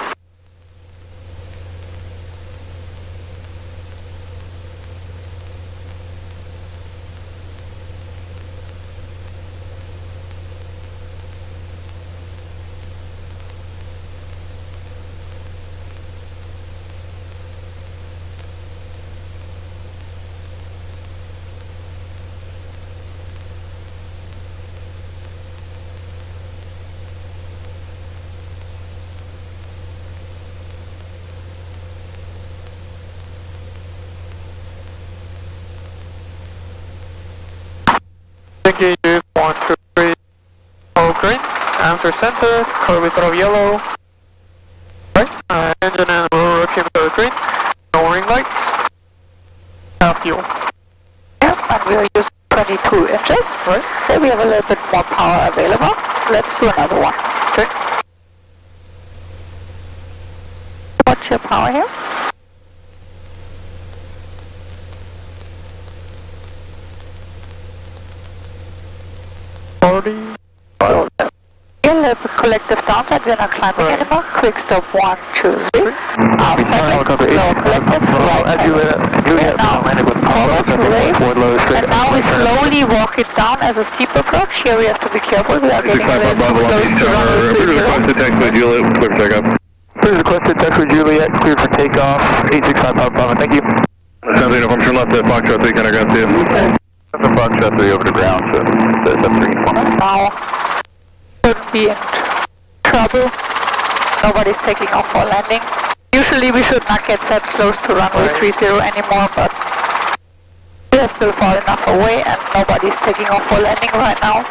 Engages 1, 2, 3. All green. Answer center. Curve is out of yellow. Right. Engine and rotor pins are green. No ring lights. Half fuel. Yep, and we'll use 22 inches. Right. Okay, we have a little bit more power available. Let's do another one. Okay. What's your power here? 40. A little bit collective downside, we're not climbing anymore. Quick stop 1, 2, 3. Outside, lower collective, right. Juliet, Now, forward, raise. And now we slowly walk it down as a steep approach. Here we have to be careful, we are getting a little too close to runway 30. Requested taxi Juliet, clear for takeoff. Please requested taxi Juliet, clear for takeoff, 865 Papa Bravo, thank you. Sounds like turn left at Foxtrot 3, kind of ground to you. The Foxtrot 3 over the ground, so that's 3 Now, shouldn't be in trouble. Nobody's taking off for landing. Usually we should not get that close to runway 30 anymore, but we are still far enough away and nobody's taking off for landing right now.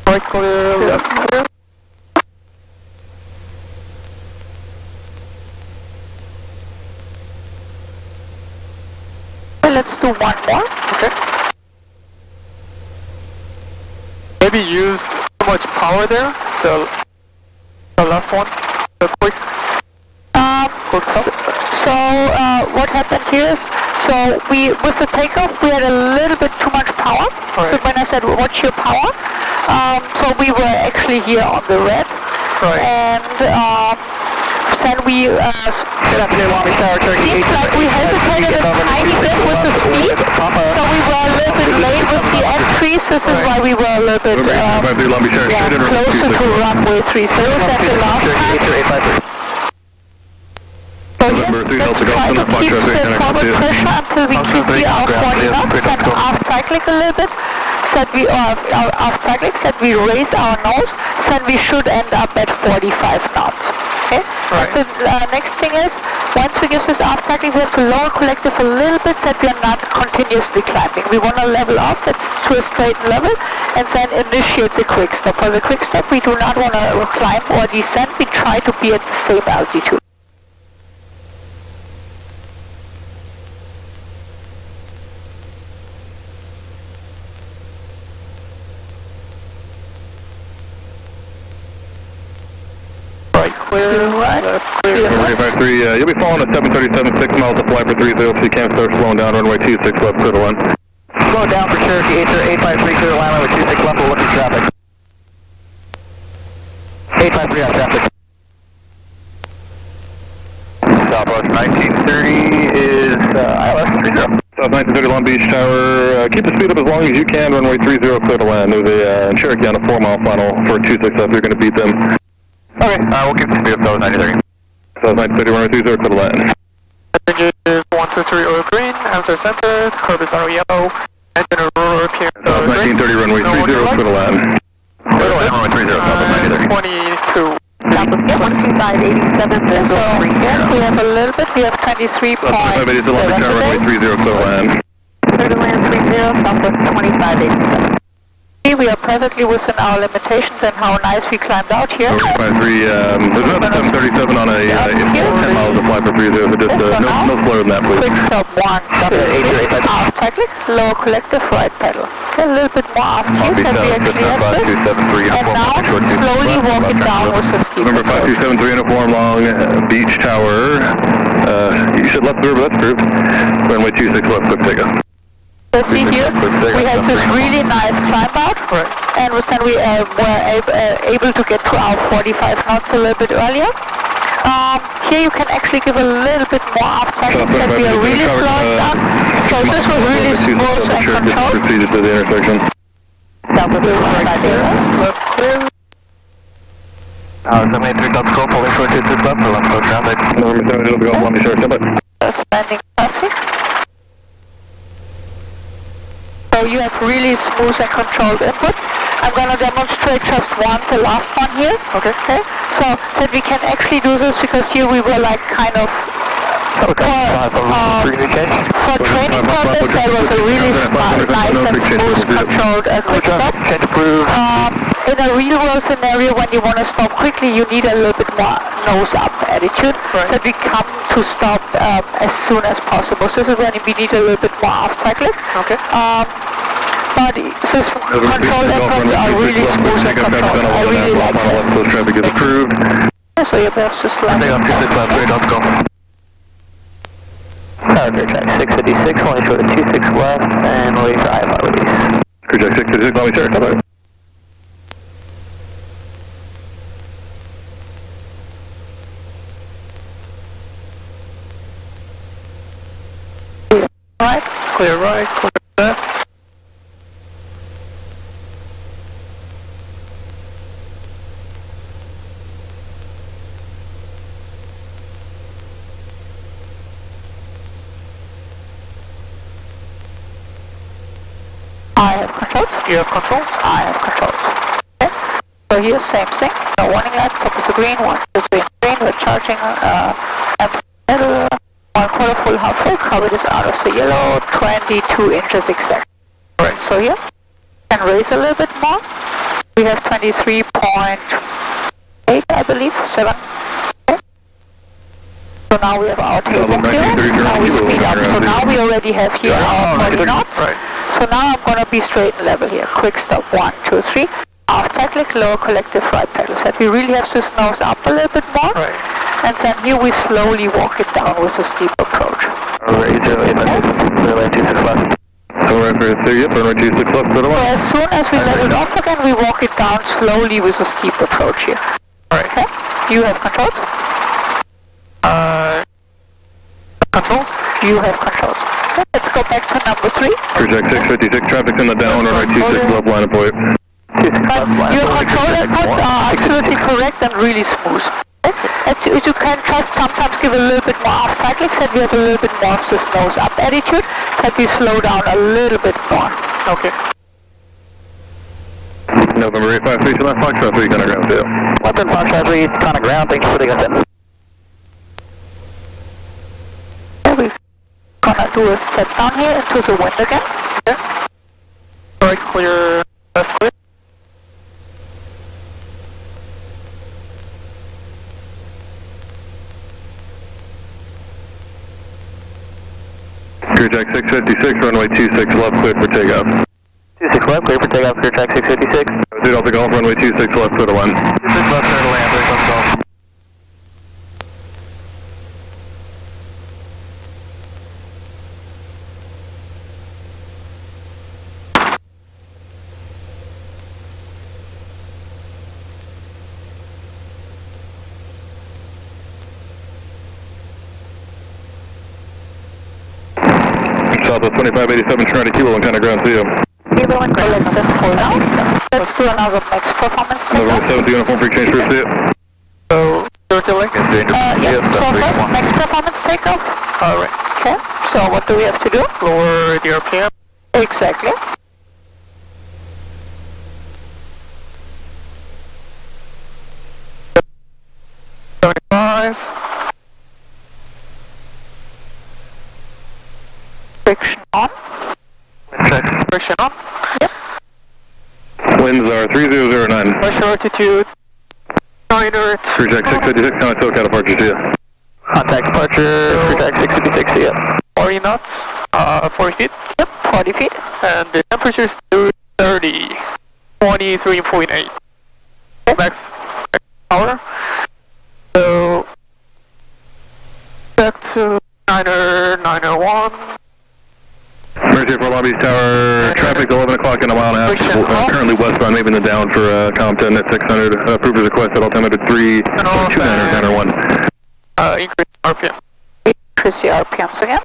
Right clear, left clear. Okay, let's do one more. Okay. Maybe use too much power there. The last one. The quick stop. So what happened here is, so with the takeoff we had a little bit too much power. Right. So when I said watch your power, so we were actually here on the red. Right. And then we seems like we hesitated a tiny bit with the speed. So we were a little bit late with the entries. This is why we were a little bit closer to runway 30 than the last time. So November 3 let's Delta Golf, try to send the keep Foxtrot 3, the kind of forward ground to you. pressure until we can see our 40 knots and aft cyclic a little bit. Said we aft cyclic, said we raise our nose, said we should end up at 45 knots. Okay? Right. And the next thing is, once we give this aft cyclic, we have to lower collective a little bit so that we are not continuously climbing. We want to level off, it's to a straight level, and then initiate the quick stop. For the quick stop, we do not want to climb or descend, we try to be at the same altitude. Right clear, left clear. November 353, you'll be following at 737, 6 miles to fly for 30, so you can't start slowing down, runway 26 left, clear to land. Slow down for Cherokee 853, clear line with 26 left, we'll look at traffic. 853 on traffic. Southwest 1930 is ILS 30. South 1930 Long Beach Tower, keep the speed up as long as you can, runway 30 clear to land. There's a Cherokee on a 4-mile final for 26 left, you're going to beat them. Okay, we'll keep the speed up, South 1930. South 1930, runway 30 clear to land. Engages 1, 2, 3 over green. Answer center. Curve is out of yellow. Engine and rotor pins South are green. 1930, runway 30 clear to land. Clear to land, runway 30, South 1930. 22. Number 12587, there's so yes, we have a little bit, we have 23.7 South 580 Long Beach Tower, runway 30 clear to land. clear to land 30, Southwest 2587. We are perfectly within our limitations and how nice we climbed out here. 53, there's another 737 on a 10 miles of flight for 30, so just no slower than that, please. Quick stop 1, 2, 3, aft cyclic, lower collective, right pedal. Okay, a little bit more aft here, so we are clear at this. And now, slowly walk it down with the steep Number 5273 uniform long beach tower. You should left through, but that's through. Runway 26 left, quick takeoff. So see here, we had this really nice climb out, and then we were able to get to our 45 knots a little bit earlier. Here you can actually give a little bit more aft cycling, that we are really slowing down. So this was really smooth and controlled. Proceeded to the intersection. Southwest 150. 783 Delta Scope, holding short 26 left, for left approach traffic. Number 7, it'll be going, Long Beach Air, stand by. Just landing traffic. So you have really smooth and controlled inputs. I'm going to demonstrate just once, the last one here. Okay. So that we can actually do this because here we were like kind of for training purpose, that was a really nice and smooth controlled quick stop. In a real world scenario, when you want to stop quickly, you need a little bit more nose up attitude, so that we come to stop as soon as possible. So this is when we need a little bit more aft cycling. Okay. But this control efforts are really smooth and controlled. I really like it. Traffic is approved. So you have just landing. Take off 26 left, ready, let's go. Clear track 656, holding short 26 left, and ready for IFR release. Clear track 656, Long Beach Air, stand by. Right, clear left. I have controls. You have controls? I have controls. Okay. So here, same thing. No warning lights, stop is a green, 1, 2, 3, green. We're charging MC middle, 1/4 full, half full. Cover this out of the yellow, 22 inches exact. Right. So here, can raise a little bit more. We have 23.8, I believe, 7. Okay. So now we have our table here. Now we speed up. So now we already have here our 40 knots. Right. So now I'm going to be straight and level here. Quick stop, 1, 2, 3. Aft cyclic, lower collective, right pedal set. We really have this nose up a little bit more. Right. And then here we slowly walk it down with a steep approach. Ready to runway 26 left. So right for 30, yep, runway 26 left, clear to So land. as soon as we level it off again, we walk it down slowly with a steep approach here. Right. Okay? You have controls? Controls? You have controls. Okay, let's go back to number 3. Clear track 656, traffic's in the down, runway 26 left, line of point. But your control inputs are absolutely correct and really smooth. Okay? You can just sometimes give a little bit more aft cyclics, that we have a little bit more of this nose up attitude, that we slow down a little bit more. Okay. November 853, so left Foxtrot 3, kind of ground tail. Left Foxtrot 3, ton of ground, thanks for taking us in. Okay, we're gonna do a set down here into the wind again. Okay. Right, clear left clear. Clear track 656, runway 26 left, clear for takeoff. 26 left, clear for takeoff, clear track 656. Dude, Delta Golf, runway 26 left, clear to land. 26 left, clear to land, there's Delta Golf. Southwest 2587, trying to kilo and kind of ground to you. Kilo and collective pull down. Let's do another max performance November takeoff. 7 uniform for exchange for it. So, you're link? Yeah, so first, max performance takeoff. Alright. Okay, so what do we have to do? Lower the RPM. Exactly. Friction on. ignition on. Winds are 3009. Pressure altitude 9 Earth. Project 656, now it's SoCal departure to you. Contact departure, Project 656, see ya. 40 knots, 40 feet. Yep, 40 feet. And the temperature is 30, 23.8. Max power. So, back to 901. Mercy for Long Beach Tower, traffic 11 o'clock in a mile and a half. Currently westbound, maybe in the down for Compton at 600. Approved as requested, altimeter 32901. Increase RPM. Increase the RPMs again.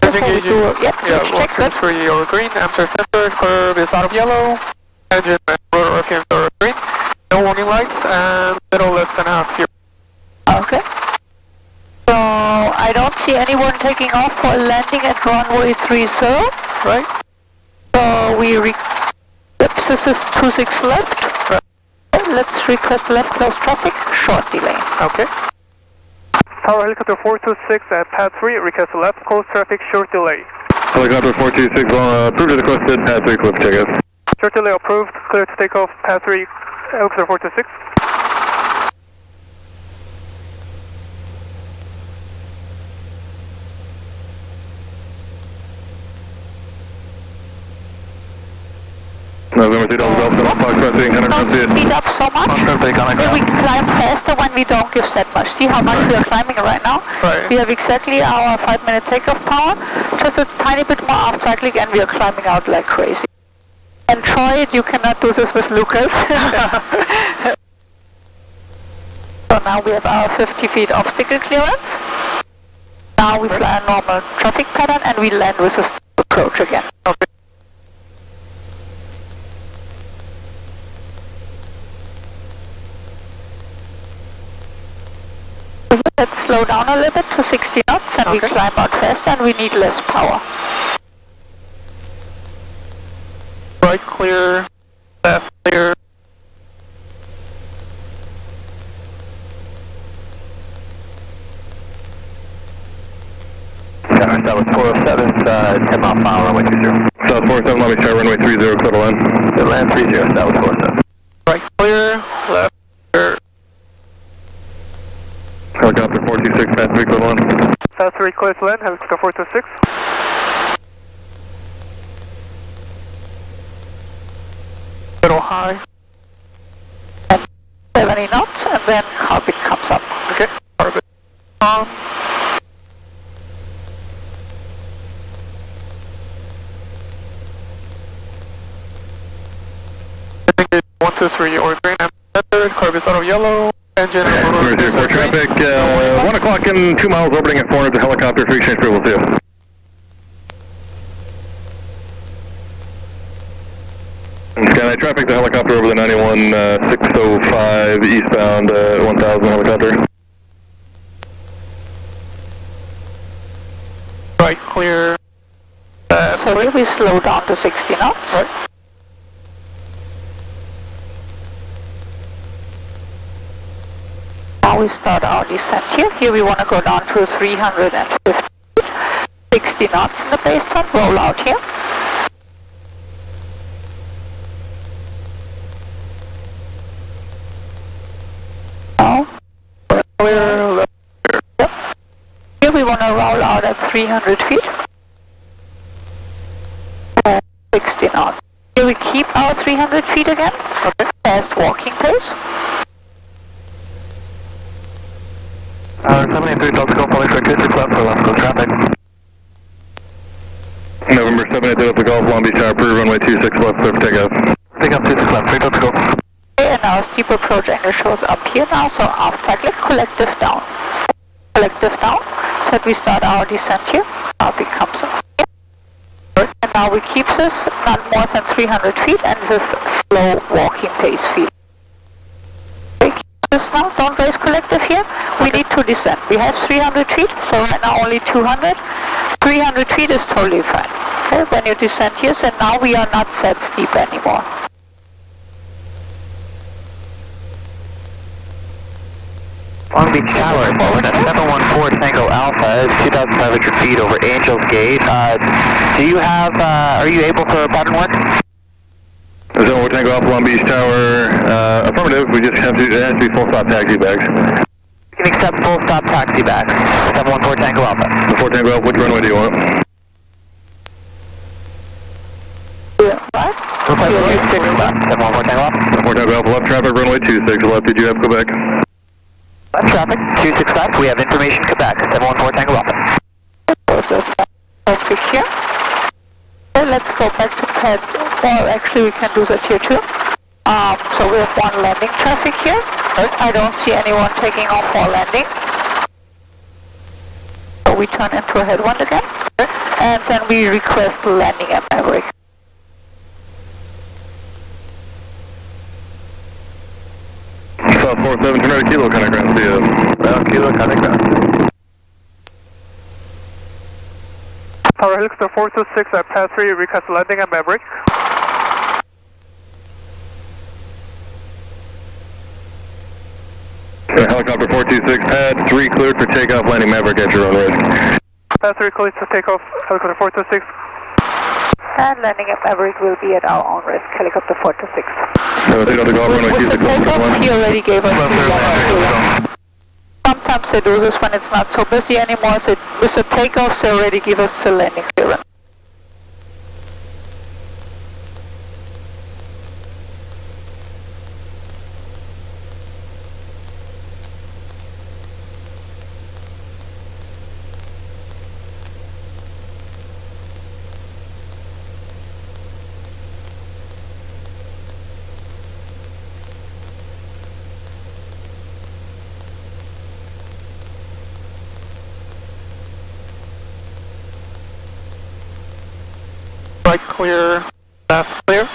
Engaging. Yep, Yeah, 123 over green. Amster center, curve is out of yellow. Engine and rotor RPMs are green. No warning lights and little less than half here. Okay. So I don't see anyone taking off for landing at runway 30, Right? so we this is 26 left. Right. Okay, let's request left close traffic, short delay. Okay. Tower helicopter 426 at pad 3, request left, close traffic, short delay. Helicopter 426, approved as requested, pad 3, clip check us. Short delay approved, clear to take off, pad 3, helicopter 426. November 3 Delta Delta, Fox Crossing, 100 Don't speed up so much. We climb faster when we don't give that much. See how much we are climbing right now? Right. We have exactly our 5-minute takeoff power, just a tiny bit more off cyclic, and we are climbing out like crazy. And Troy, you cannot do this with Lucas. So now we have our 50 feet obstacle clearance. Now we fly a normal traffic pattern and we land with a approach again. Okay. Let's slow down a little bit to 60 knots and we climb out fast and we need less power. Right clear, left clear. That was 407, 10 mile per hour, runway 30. South 47, Long Beach Tower, runway 30, clear to land. The land 30, that was 407. Right clear, left clear. Helicopter 426, pad 3, clear to land. Pad 3 clear to land, helicopter 426. Little high. 70 knots and then heartbeat comes up. Okay, orbit on. Engage 123 or green and center, curve is out of yellow, engine and motor. Mercy for traffic, 1 o'clock in 2 miles, orbiting at 400, helicopter 3, change approval to you. Skyline traffic, the helicopter over the 91, 605 eastbound, 1000 helicopter. Right clear. So here we slow down to 60 knots. Right. Now we start our descent here. Here we want to go down to 350 feet. 60 knots in the base turn, roll out here. Now, Clear, left. yep. Here we want to roll out at 300 feet. And 60 knots. Here we keep our 300 feet again. Okay. Fast walking pace. 73 Delta Golf, Polish Record 6 left for left, go traffic. November 7, Delta Golf, Long Beach Tower, approved, runway 26 left, clear for takeoff. Take up 26 left, 3 Delta Golf. Okay, and our steep approach angle shows up here now, so aft cyclic, collective down. Collective down, so that we start our descent here. Now it comes up here. And now we keep this not more than 300 feet and this slow walking pace feet. We keep this now, don't raise collective here. We need to descend. We have 300 feet, so right now only 200. 300 feet is totally fine. Okay, when you descend here, then now we are not that steep anymore. Long Beach Tower, forward at 714 Tango Alpha, it's 2,500 feet over Angels Gate. Do you have, are you able for pattern work? 714 Tango Alpha, Long Beach Tower, affirmative, we just have to, it has to be full stop taxi bags. You can accept full stop taxi bags, 714 Tango Alpha. 4 Tango Alpha, which runway do you want? Right? 26 left, 714 Tango Alpha. 4 Tango Alpha, left traffic, runway 26 left, did you have Quebec? Left traffic, 26 left, we have information Quebec, 714 Tango Alpha. Traffic here. Okay, let's go back to pad, or actually we can do that here too. So we have one landing traffic here. I don't see anyone taking off for landing. So we turn into a headwind again. And then we request landing at Maverick. South 47, turn out kilo, kind of ground, see you. Kilo, kind of ground. Tower Helicopter 426 at pad 3, request landing at Maverick. Helicopter 426, pad 3 cleared for takeoff, landing Maverick at your own risk. Pad 3 cleared to take off, Helicopter 426. And landing at Maverick will be at our own risk, helicopter 426. So take off the golf runway With the 26 takeoff, he already gave us the Sometimes they do this when it's not so busy anymore, so with the takeoffs they already give us the landing clearance. Right clear, left clear.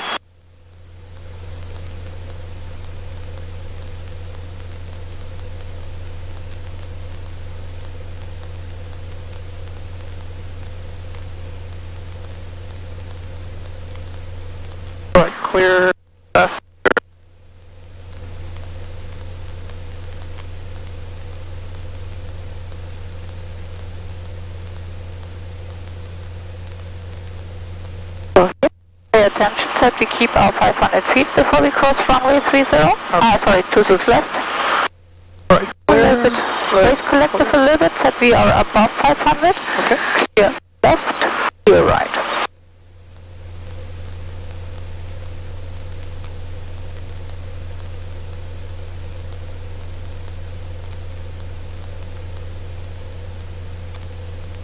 Right clear, left. Pay attention that we keep our 500 feet before we cross runway 30. Sorry, 26 left. Right A little clear. bit, raise collective a little bit, that we are above 500. Okay. Clear left, clear right.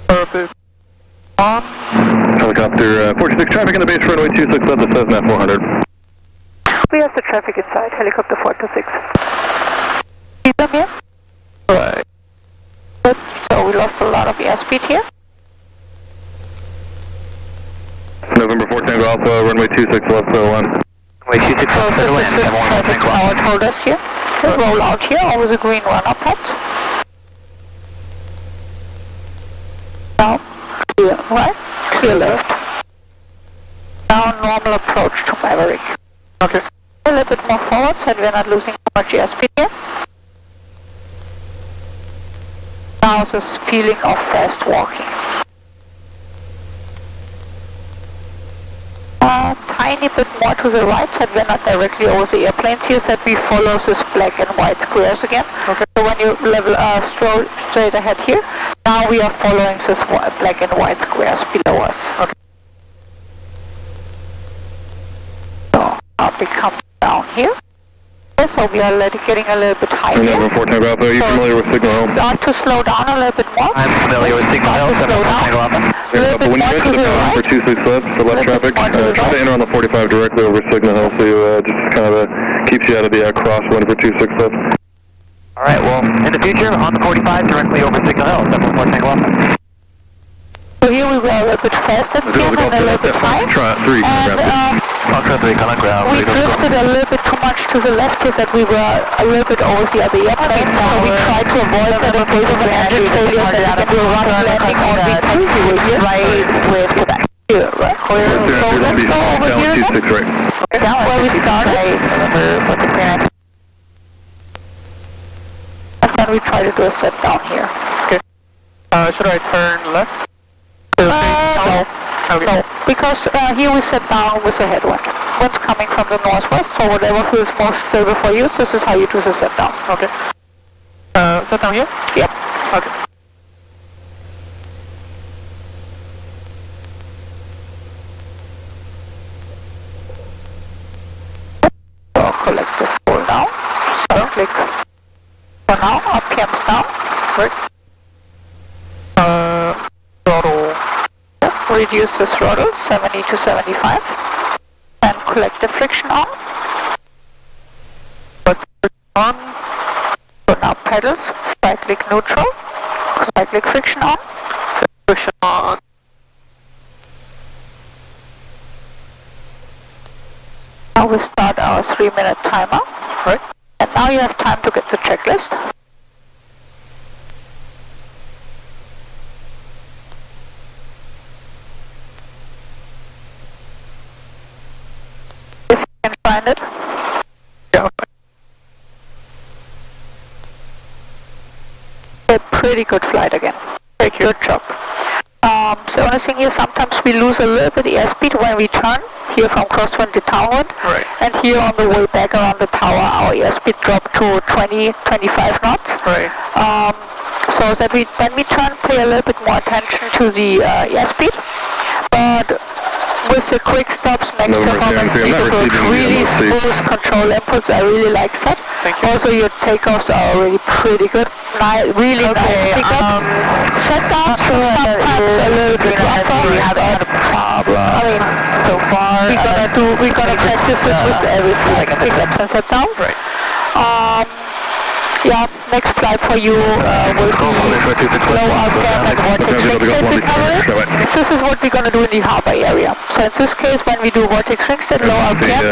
Perfect. On. Helicopter 46, traffic in the base runway 26 left, the Cessna 400. We have the traffic inside, helicopter 426. See them here? Right. Good. So we lost a lot of airspeed here. November 4 Tango Alpha, runway 26 left, 1. Runway 26 So left, this clear is land, the 714 traffic Tango Alpha. power told us here. We'll roll out here over the green runner pad. Now, clear right, clear left. Now normal approach to Maverick. Okay. A little bit more forward so that we're not losing too much airspeed here. Now this feeling of fast walking. Tiny bit more to the right, so we're not directly over the airplanes here, so that we follow this black and white squares again. Okay. So when you level straight ahead here, now we are following this black and white squares below us. Okay. So now we come down here. So we are getting a little bit higher. November 4 Tango Alpha, are you familiar with Signal Hill? Start to slow down a little bit more. I'm familiar with Signal Hill, Start to slow 714 Tango down. Alpha. A little bit When you more get to to the the for right. 26 left, for left traffic, more to the try to right. enter on the 45 directly over Signal Hill, so you just kind of keeps you out of the crosswind for 26 left. Alright, well, in the future, on the 45, directly over Signal Hill, 714 Tango Alpha. So here we were a little bit fast at the end and a little bit high. And we drifted a little bit too much to the left here, that we were a little bit over the other airplane, so we tried to avoid that in case of an engine failure that we can do a run landing on the taxi here. Right with Quebec. Here, right? So let's go over here then. Down where we started. And then we we try to do a set down here. Okay. Should I turn left? No. Okay. No, because here we set down with a headwind. Wind's coming from the northwest, so whatever feels most stable for you, this is how you do the set down. Okay. Set down here? Yep. Okay. So collective pull down. So click for now, RPM's down. Right. Throttle. Reduce the throttle, 70 to 75. And collective friction on. On. So now pedals, cyclic neutral, cyclic friction on. Friction on. Now we start our 3-minute timer. Right. And now you have time to get the checklist. If you can find it. Yeah. A pretty good flight again. Thank you. Good job. So the only thing is sometimes we lose a little bit airspeed when we turn here from crosswind to downwind. Right. And here on the way back around the tower, our airspeed dropped to 20, 25 knots. Right. So that when we turn, pay a little bit more attention to the airspeed. But with the quick stops, max performance, really smooth control inputs, I really like that. Thank you. Also, your takeoffs are already pretty good. Really nice pickups. Set downs sometimes a little bit rougher. We have had a problem. I mean, So far, we're gonna practice it with everything, like pickups and set downs. Right. Yeah, next flight for you will be low RPM and vortex ring state recovery. This is what we're gonna do in the harbor area. So in this case, when we do vortex ring state, low RPM,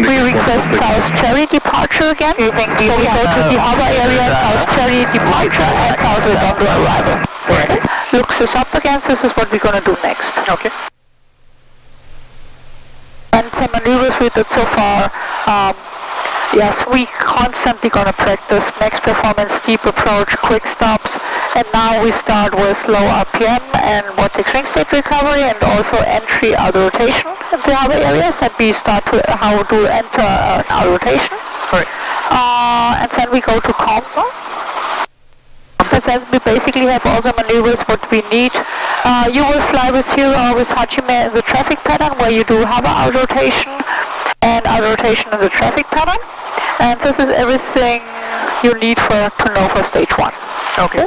we request South Cherry departure again. So we go to the harbor area, South Cherry departure, and South Redondo arrival. Right. Look this up again. This is what we're gonna do next. Okay. And some maneuvers we did so far. Yes, we constantly gonna practice max performance, steep approach, quick stops, and now we start with low RPM and vortex ring state recovery, and also entry out rotation in the harbor areas, and we start to how to enter out rotation. Right. And then we go to combo. And then we basically have all the maneuvers what we need. You will fly with Hero or with Hajime in the traffic pattern, where you do hover out rotation and out rotation in the traffic pattern. And this is everything you need to know for stage 1. Okay.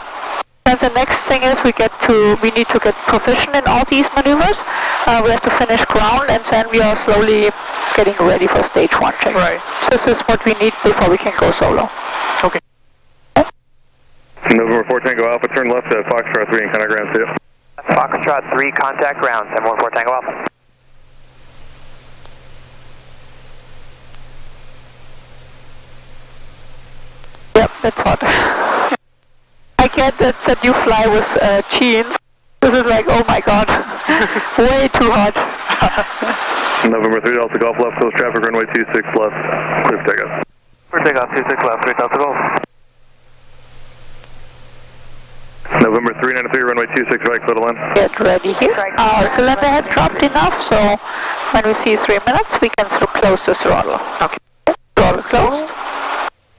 And the next thing is we need to get proficient in all these maneuvers. We have to finish ground, and then we are slowly getting ready for stage 1 check. Right. This is what we need before we can go solo. Okay. November 4 Tango Alpha, turn left at Foxtrot 3 and contact ground 2. Foxtrot 3, contact ground, 714 Tango Alpha. Yep, that's hot. I get that you fly with jeans. This is like, oh my god, way too hot. November 3 Delta Golf left, close traffic, runway 26 left, clear for takeoff. Clear takeoff, 26 left, 3 Delta Golf. November 393, runway 26 right, clear to land. Get ready here. Our cylinder head dropped enough, so when we see 3 minutes, we can close the throttle. Okay. Throttle closed.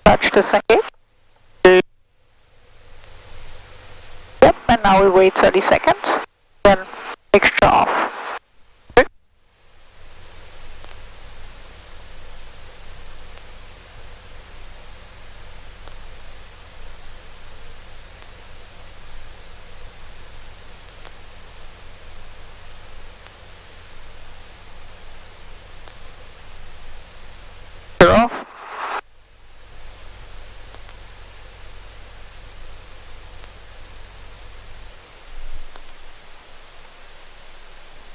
Touch disengage. Yep, and now we wait 30 seconds. Then mixture off. Okay. You're off.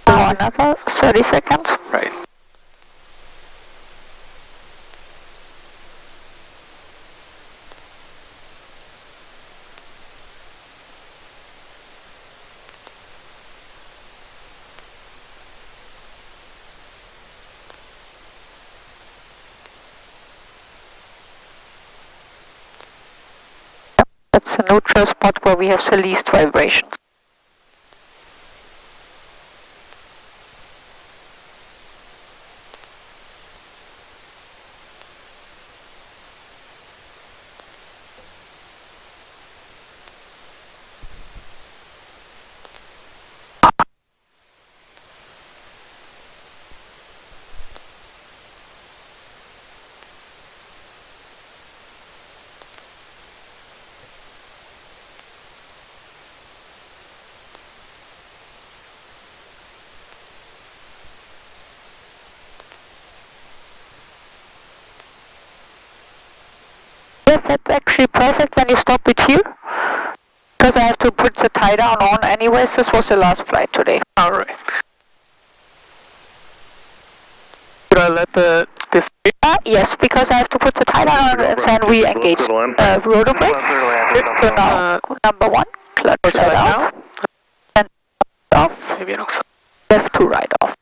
Now another 30 seconds. Right. the neutral spot where we have the least vibrations. Yes, that's actually perfect when you stop it here. Because I have to put the tie down on anyways. This was the last flight today. Alright. Should I let this be? Yes, because I have to put the tie down on and then we engage rotor brake. So now, number 1, clutch let off. And off. Maybe not so. Left to right off.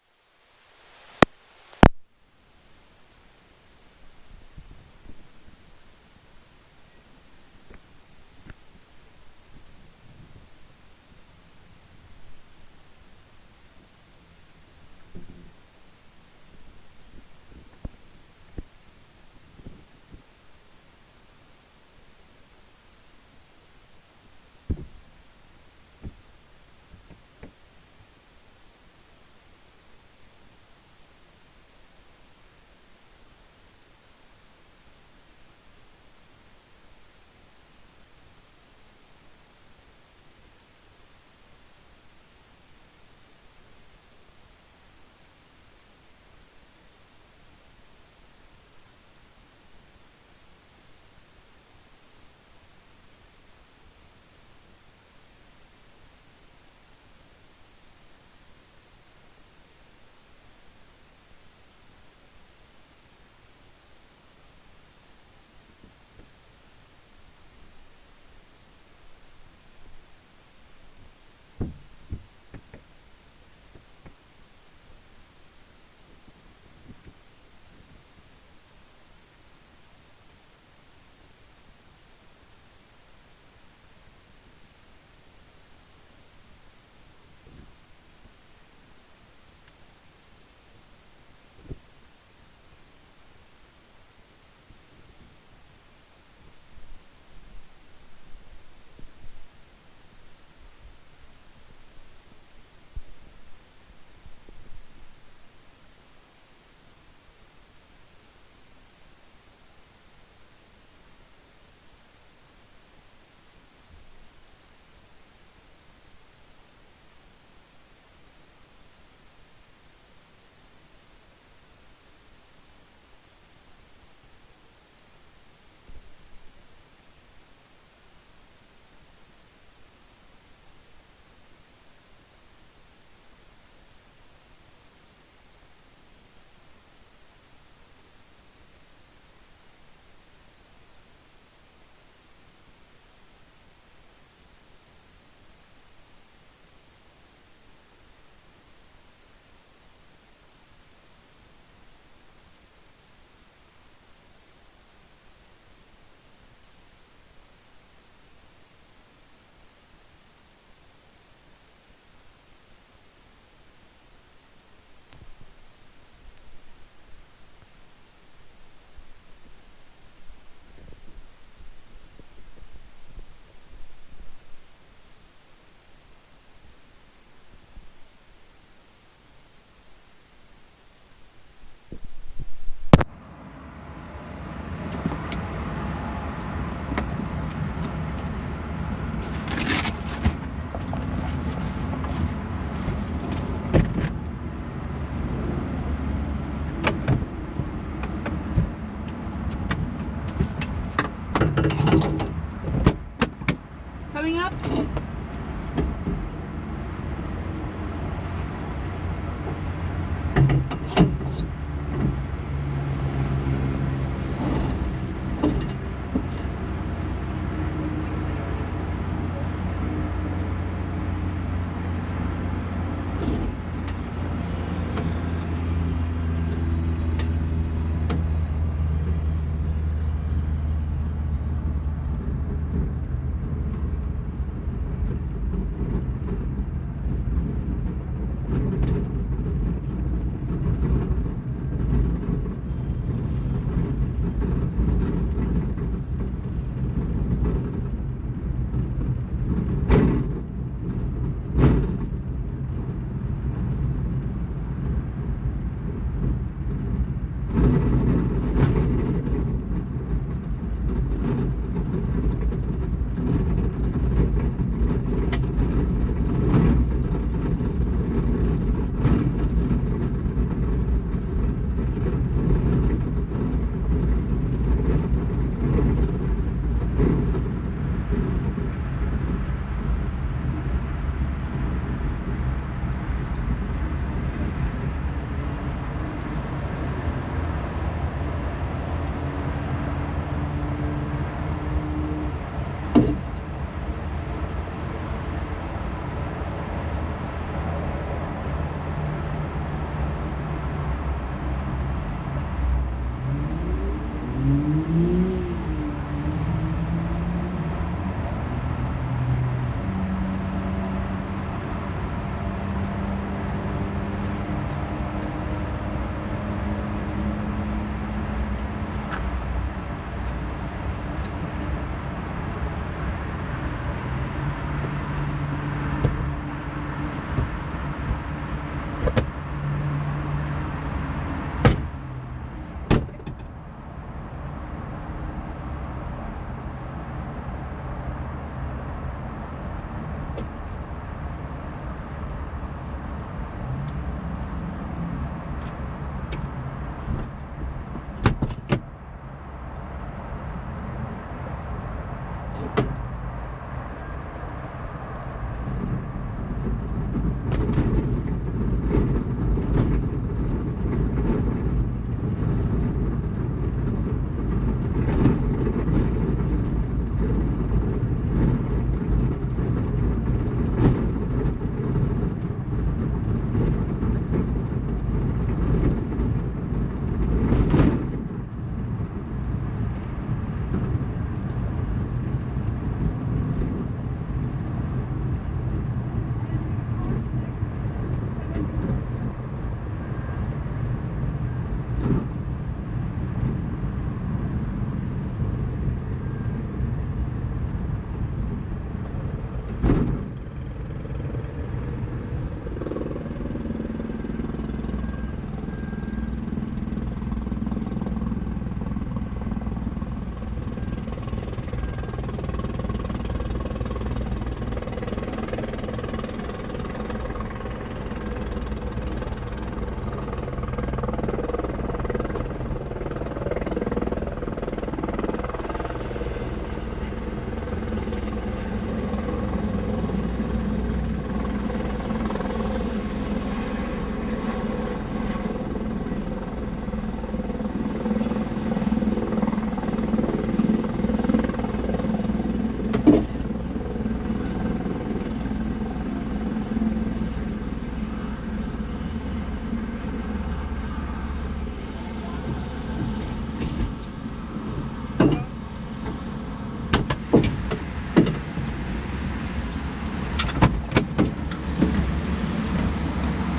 Coming up.